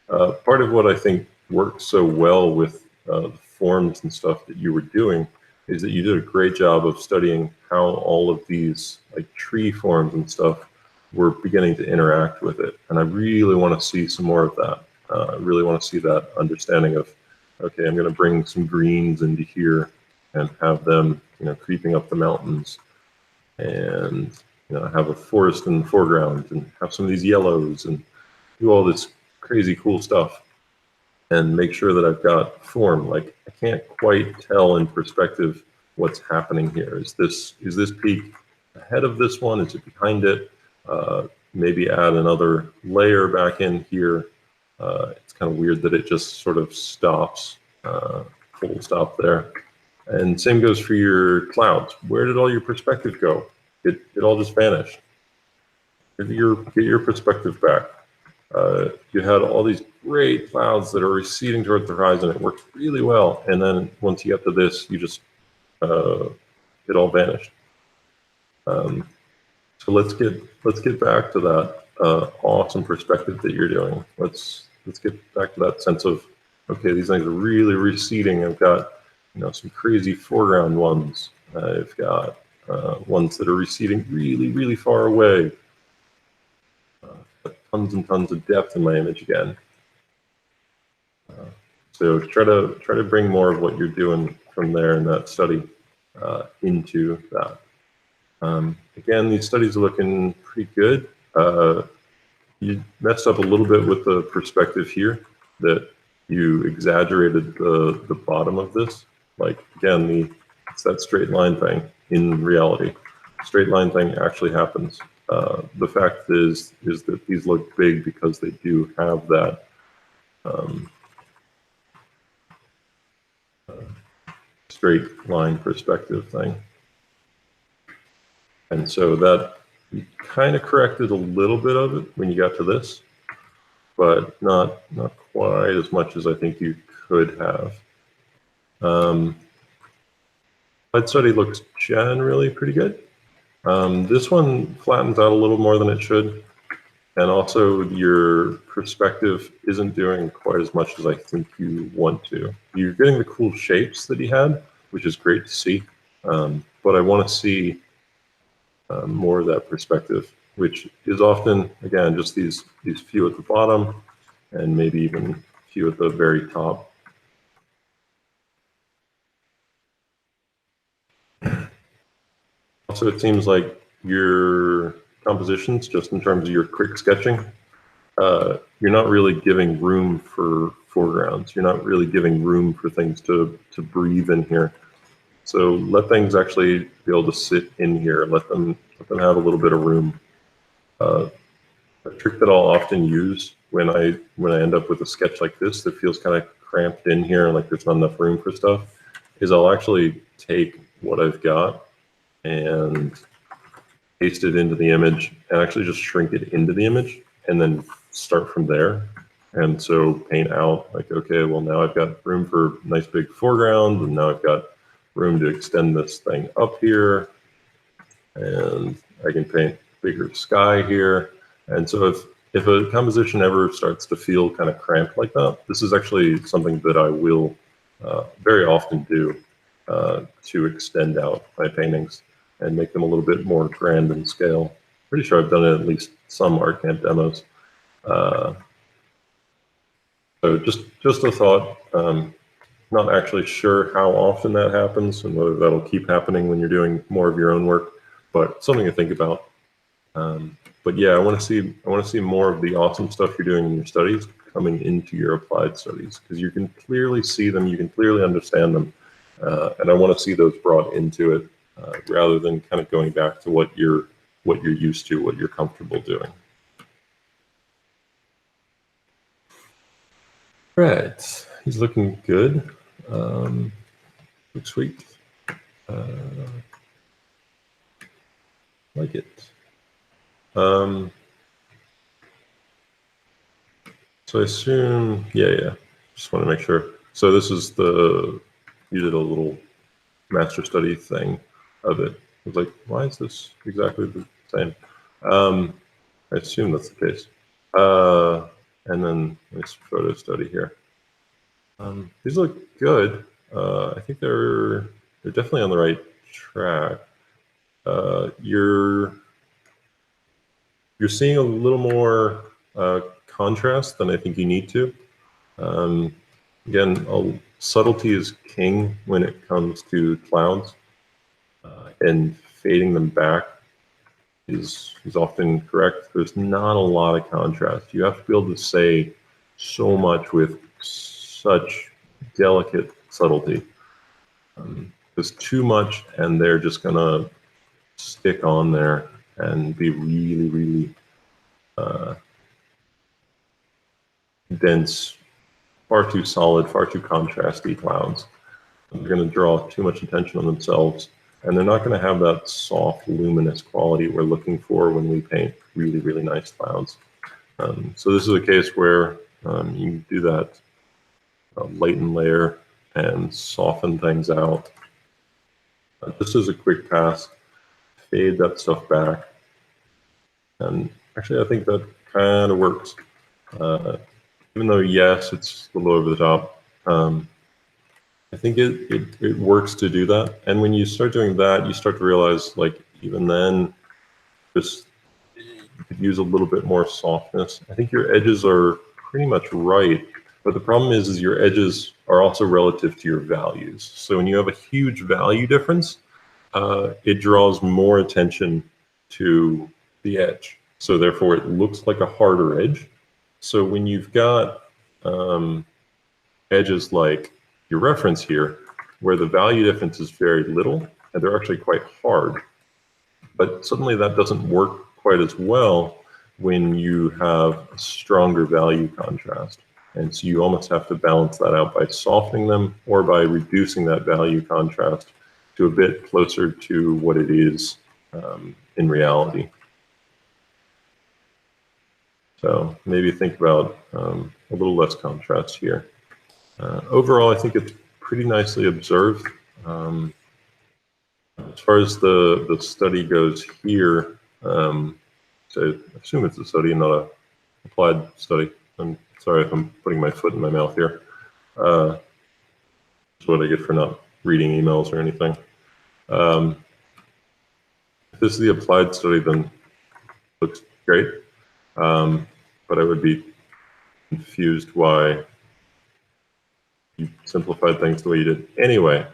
Part of what I think worked so well with the forms and stuff that you were doing is that you did a great job of studying how all of these like tree forms and stuff were beginning to interact with it. And I really want to see some more of that. I really want to see that understanding of, okay, I'm going to bring some greens into here and have them, creeping up the mountains, and have a forest in the foreground and have some of these yellows and do all this crazy cool stuff and make sure that I've got form. Like I can't quite tell in perspective what's happening here. Is this peak ahead of this one? Is it behind it? Maybe add another layer back in here. It's kind of weird that it just sort of stops, full stop there. And same goes for your clouds. Where did all your perspective go? It all just vanished. Get your perspective back. You had all these great clouds that are receding toward the horizon. It worked really well. And then once you get to this, you just, it all vanished. So let's get back to that awesome perspective that you're doing. Let's get back to that sense of, okay, these things are really receding. I've got some crazy foreground ones. I've got ones that are receding really, really far away. Tons and tons of depth in my image again. So try to bring more of what you're doing from there in that study into that. Again, these studies are looking pretty good. You messed up a little bit with the perspective here, that you exaggerated the bottom of this. Like again, it's that straight line thing. In reality, straight line thing actually happens. The fact is that these look big because they do have that straight line perspective thing. And so that you kind of corrected a little bit of it when you got to this, but not quite as much as I think you could have. Slide study looks generally pretty good. This one flattens out a little more than it should. And also your perspective isn't doing quite as much as I think you want to. You're getting the cool shapes that he had, which is great to see. But I want to see more of that perspective, which is often, again, just these few at the bottom and maybe even few at the very top. Also, it seems like your compositions, just in terms of your quick sketching, you're not really giving room for foregrounds. You're not really giving room for things to breathe in here. So let things actually be able to sit in here. Let them have a little bit of room. A trick that I'll often use when I end up with a sketch like this that feels kind of cramped in here and like there's not enough room for stuff, is I'll actually take what I've got and paste it into the image and actually just shrink it into the image and then start from there. And so paint out like, okay, well now I've got room for nice big foreground, and now I've got room to extend this thing up here, and I can paint bigger sky here. And so if a composition ever starts to feel kind of cramped like that, this is actually something that I will very often do to extend out my paintings and make them a little bit more grand in scale. Pretty sure I've done it at least some art camp demos. So just a thought. Not actually sure how often that happens and whether that'll keep happening when you're doing more of your own work, but something to think about. But yeah, I want to see more of the awesome stuff you're doing in your studies coming into your applied studies, because you can clearly see them, you can clearly understand them, and I want to see those brought into it rather than kind of going back to what you're used to, what you're comfortable doing. Right, he's looking good. Looks sweet. Like it. So I assume, yeah. Just want to make sure. So this is you did a little master study thing of it. I was like, why is this exactly the same? I assume that's the case. And then this photo study here. These look good. I think they're definitely on the right track. You're seeing a little more contrast than I think you need to. Again, subtlety is king when it comes to clouds, and fading them back is often correct. There's not a lot of contrast. You have to be able to say so much with such delicate subtlety. There's too much, and they're just gonna stick on there and be really, really dense, far too solid, far too contrasty clouds. They're going to draw too much attention on themselves, and they're not going to have that soft, luminous quality we're looking for when we paint really, really nice clouds. So this is a case where you do that lighten layer and soften things out. Just as a quick pass, fade that stuff back. And actually, I think that kind of works. Even though, yes, it's a little over the top, I think it works to do that. And when you start doing that, you start to realize, like, even then, just you could use a little bit more softness. I think your edges are pretty much right, but the problem is your edges are also relative to your values. So when you have a huge value difference, it draws more attention to the edge. So therefore, it looks like a harder edge. So when you've got edges like your reference here, where the value difference is very little, and they're actually quite hard, but suddenly that doesn't work quite as well when you have a stronger value contrast. And so you almost have to balance that out by softening them or by reducing that value contrast to a bit closer to what it is in reality. So maybe think about a little less contrast here. Overall, I think it's pretty nicely observed. As far as the study goes here, so I assume it's a study and not an applied study. I'm sorry if I'm putting my foot in my mouth here. That's what I get for not reading emails or anything. If this is the applied study, then it looks great. But I would be confused why you simplified things the way you did. Anyway,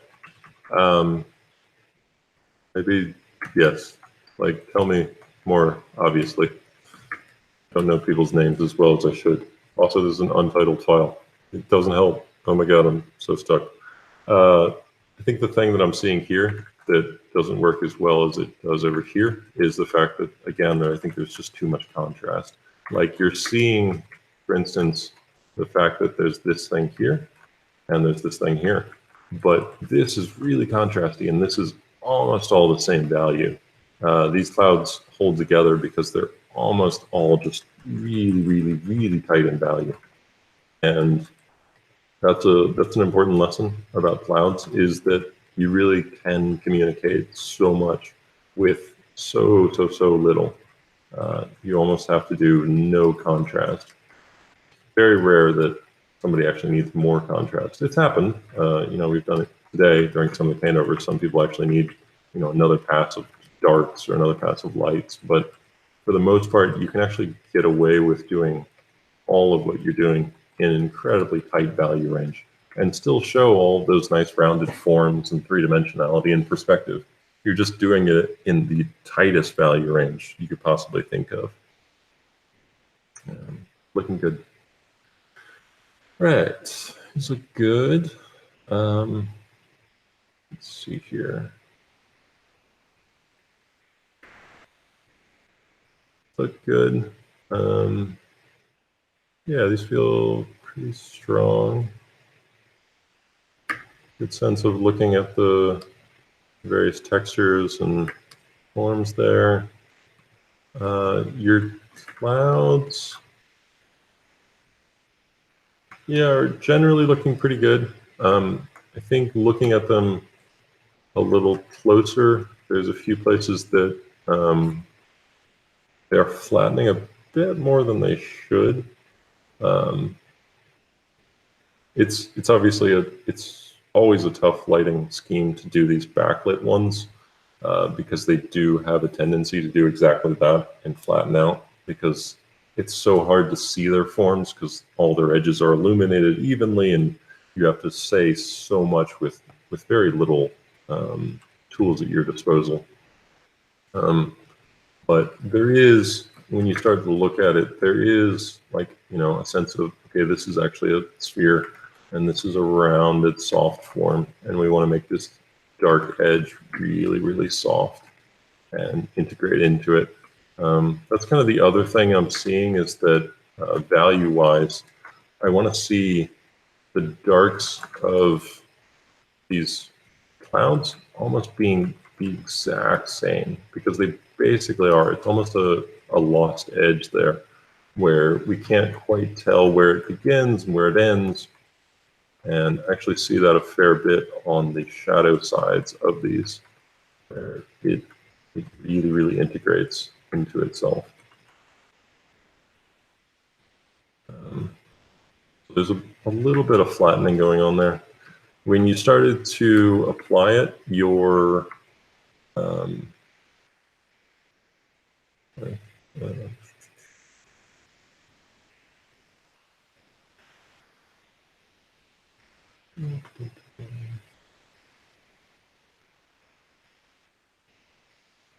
maybe, yes, like tell me more, obviously. Don't know people's names as well as I should. Also, there's an untitled file. It doesn't help. Oh my God, I'm so stuck. I think the thing that I'm seeing here that doesn't work as well as it does over here is the fact that, again, I think there's just too much contrast. Like you're seeing, for instance, the fact that there's this thing here and there's this thing here, but this is really contrasty and this is almost all the same value. These clouds hold together because they're almost all just really, really, really tight in value. And that's an important lesson about clouds, is that you really can communicate so much with so little. You almost have to do no contrast. Very rare that somebody actually needs more contrast. It's happened. We've done it today during some of the paint overs. Some people actually need, another pass of darks or another pass of lights. But for the most part, you can actually get away with doing all of what you're doing in an incredibly tight value range and still show all those nice rounded forms and three-dimensionality and perspective. You're just doing it in the tightest value range you could possibly think of. Looking good. Right, these look good. Let's see here. Look good. Yeah, these feel pretty strong. Good sense of looking at the various textures and forms there. Your clouds, yeah, are generally looking pretty good. I think looking at them a little closer, there's a few places that they are flattening a bit more than they should. It's obviously it's always a tough lighting scheme to do these backlit ones because they do have a tendency to do exactly that and flatten out because it's so hard to see their forms because all their edges are illuminated evenly and you have to say so much with very little tools at your disposal. But there is, when you start to look at it, there is like, you know, a sense of, okay, this is actually a sphere and this is a rounded soft form. And we want to make this dark edge really, really soft and integrate into it. That's kind of the other thing I'm seeing is that value-wise, I want to see the darks of these clouds almost being the exact same because they basically are. It's almost a lost edge there where we can't quite tell where it begins and where it ends, and actually see that a fair bit on the shadow sides of these where it really, really integrates into itself. So there's a little bit of flattening going on there. When you started to apply it, your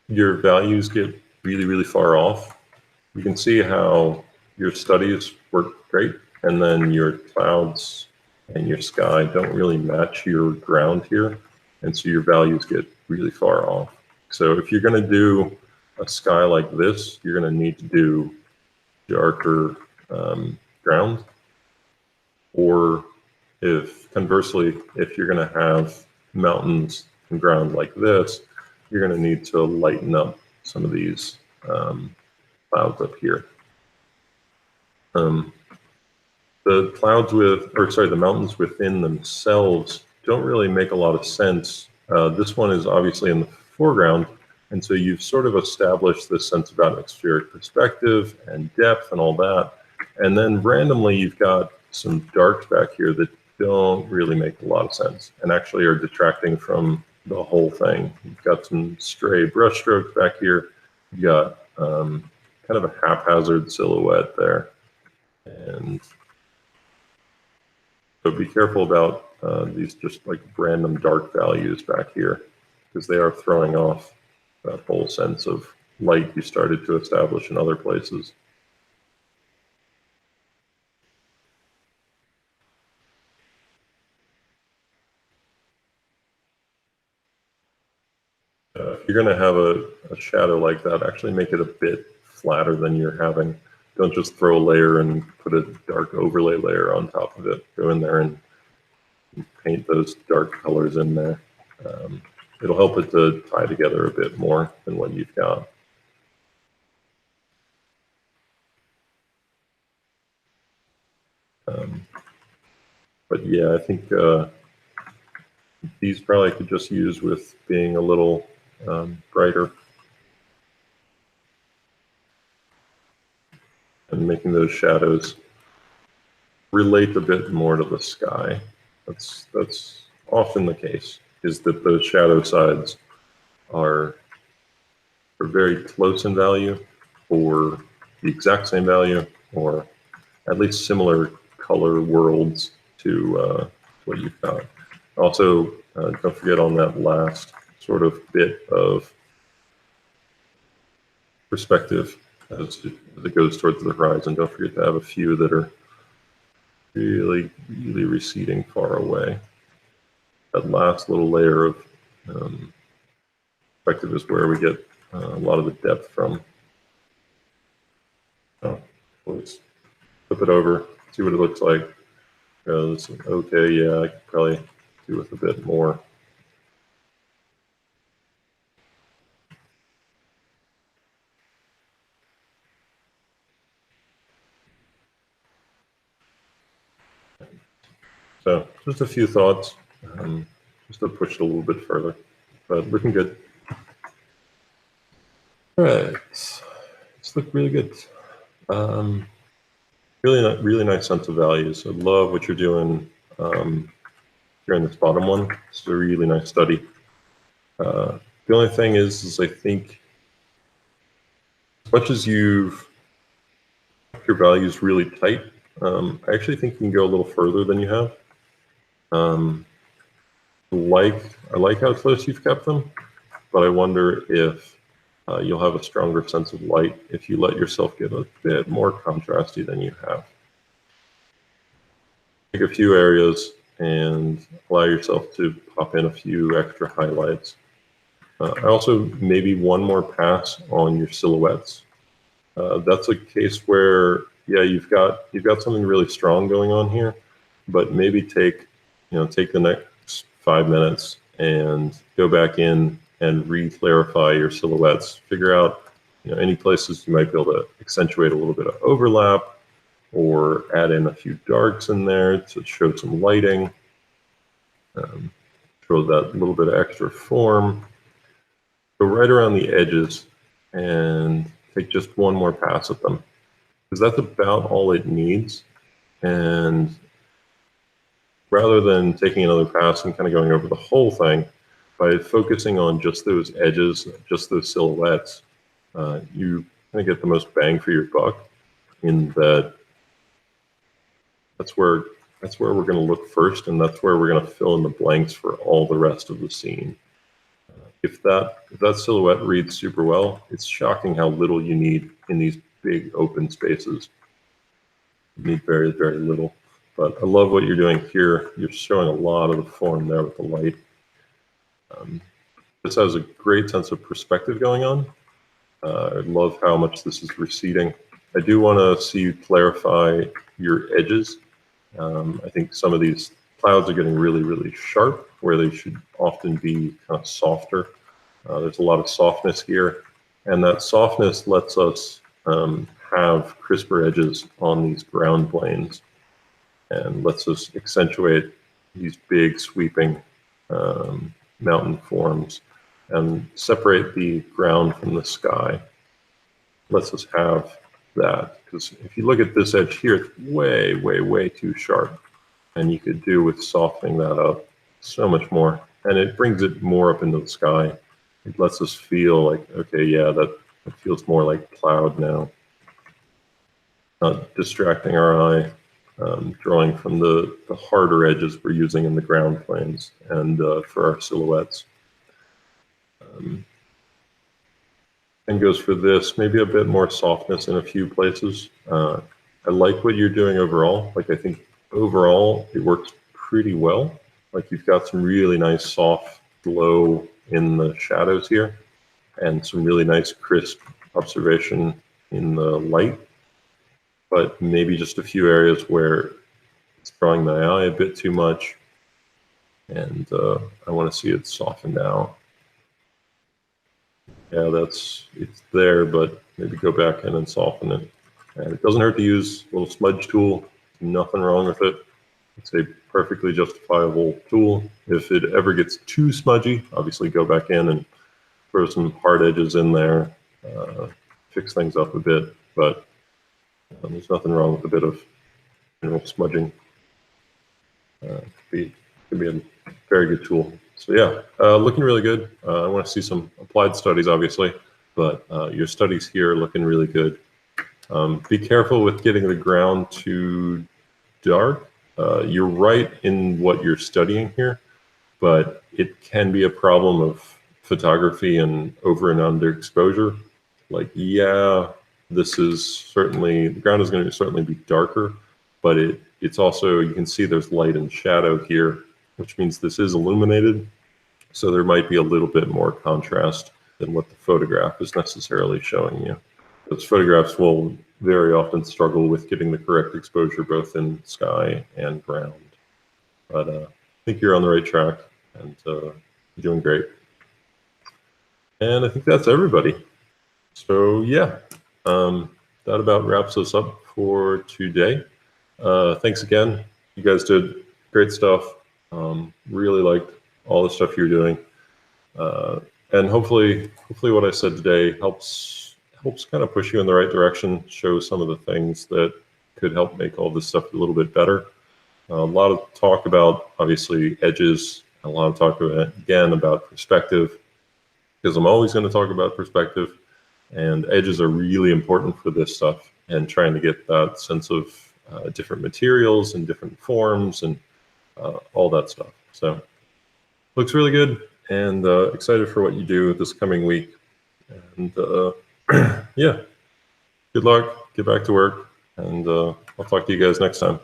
your values get really, really far off. You can see how your studies work great, and then your clouds and your sky don't really match your ground here, and so your values get really far off. So if you're going to do a sky like this, you're going to need to do darker ground, or if conversely, if you're going to have mountains and ground like this, you're going to need to lighten up some of these clouds up here. The clouds the mountains within themselves don't really make a lot of sense. This one is obviously in the foreground, and so you've sort of established this sense of atmospheric perspective and depth and all that. And then randomly you've got some darks back here that don't really make a lot of sense and actually are detracting from the whole thing. You've got some stray brush strokes back here. You've got kind of a haphazard silhouette there. And so be careful about these just like random dark values back here because they are throwing off that whole sense of light you started to establish in other places. If you're going to have a shadow like that, actually make it a bit flatter than you're having. Don't just throw a layer and put a dark overlay layer on top of it. Go in there and paint those dark colors in there. It'll help it to tie together a bit more than what you've got. But yeah, I think these probably could just use with being a little brighter and making those shadows relate a bit more to the sky. That's often the case, is that those shadow sides are very close in value or the exact same value or at least similar color worlds to what you've got. Also, don't forget on that last sort of bit of perspective as it goes towards the horizon, don't forget to have a few that are really, really receding far away. That last little layer of perspective is where we get a lot of the depth from. So let's flip it over, see what it looks like. Okay, yeah, I could probably do with a bit more. So just a few thoughts, just to push it a little bit further, but looking good. All right, it's looked really good. Really nice sense of values. I love what you're doing here in this bottom one. It's a really nice study. The only thing is I think as much as you've kept your values really tight, I actually think you can go a little further than you have. I like how close you've kept them, but I wonder if you'll have a stronger sense of light if you let yourself get a bit more contrasty than you have. Take a few areas and allow yourself to pop in a few extra highlights. I also maybe one more pass on your silhouettes. That's a case where, yeah, you've got something really strong going on here, but maybe take the next 5 minutes and go back in and re-clarify your silhouettes. Figure out any places you might be able to accentuate a little bit of overlap, or add in a few darks in there to show some lighting, show that little bit of extra form. Go right around the edges and take just one more pass at them, because that's about all it needs. And rather than taking another pass and kind of going over the whole thing, by focusing on just those edges, just those silhouettes, you kind of get the most bang for your buck. In that, that's where we're going to look first, and that's where we're going to fill in the blanks for all the rest of the scene. If that silhouette reads super well, it's shocking how little you need in these big open spaces. You need very, very little. But I love what you're doing here. You're showing a lot of the form there with the light. This has a great sense of perspective going on. I love how much this is receding. I do want to see you clarify your edges. I think some of these clouds are getting really, really sharp where they should often be kind of softer. There's a lot of softness here, and that softness lets us have crisper edges on these ground planes, and lets us accentuate these big sweeping mountain forms and separate the ground from the sky. Lets us have that, because if you look at this edge here, it's way, way, way too sharp, and you could do with softening that up so much more, and it brings it more up into the sky. It lets us feel like, okay, yeah, that feels more like cloud now. Not distracting our eye, drawing from the harder edges we're using in the ground planes and for our silhouettes. And goes for this, maybe a bit more softness in a few places. I like what you're doing overall. Like, I think overall it works pretty well. Like, you've got some really nice soft glow in the shadows here, and some really nice crisp observation in the light. But maybe just a few areas where it's drawing my eye a bit too much, and I want to see it softened out. Yeah, it's there, but maybe go back in and soften it. And it doesn't hurt to use a little smudge tool. Nothing wrong with it. It's a perfectly justifiable tool. If it ever gets too smudgy, obviously go back in and throw some hard edges in there, fix things up a bit. But there's nothing wrong with a bit of general smudging. Could be a very good tool. So yeah, looking really good. I want to see some applied studies, obviously, but your studies here are looking really good. Be careful with getting the ground to dark. You're right in what you're studying here, but it can be a problem of photography and over and under exposure. Like, yeah, this is certainly, the ground is going to certainly be darker, but it's also, you can see there's light and shadow here, which means this is illuminated. So there might be a little bit more contrast than what the photograph is necessarily showing you. Those photographs will very often struggle with getting the correct exposure both in sky and ground. But I think you're on the right track, and you're doing great. And I think that's everybody. So yeah, that about wraps us up for today. Thanks again. You guys did great stuff. Really liked all the stuff you're doing. And hopefully what I said today helps kind of push you in the right direction, show some of the things that could help make all this stuff a little bit better. A lot of talk about, obviously, edges, a lot of talk about perspective, because I'm always going to talk about perspective, and edges are really important for this stuff, and trying to get that sense of different materials and different forms and all that stuff. So looks really good, and excited for what you do this coming week. And yeah, good luck, get back to work, and I'll talk to you guys next time.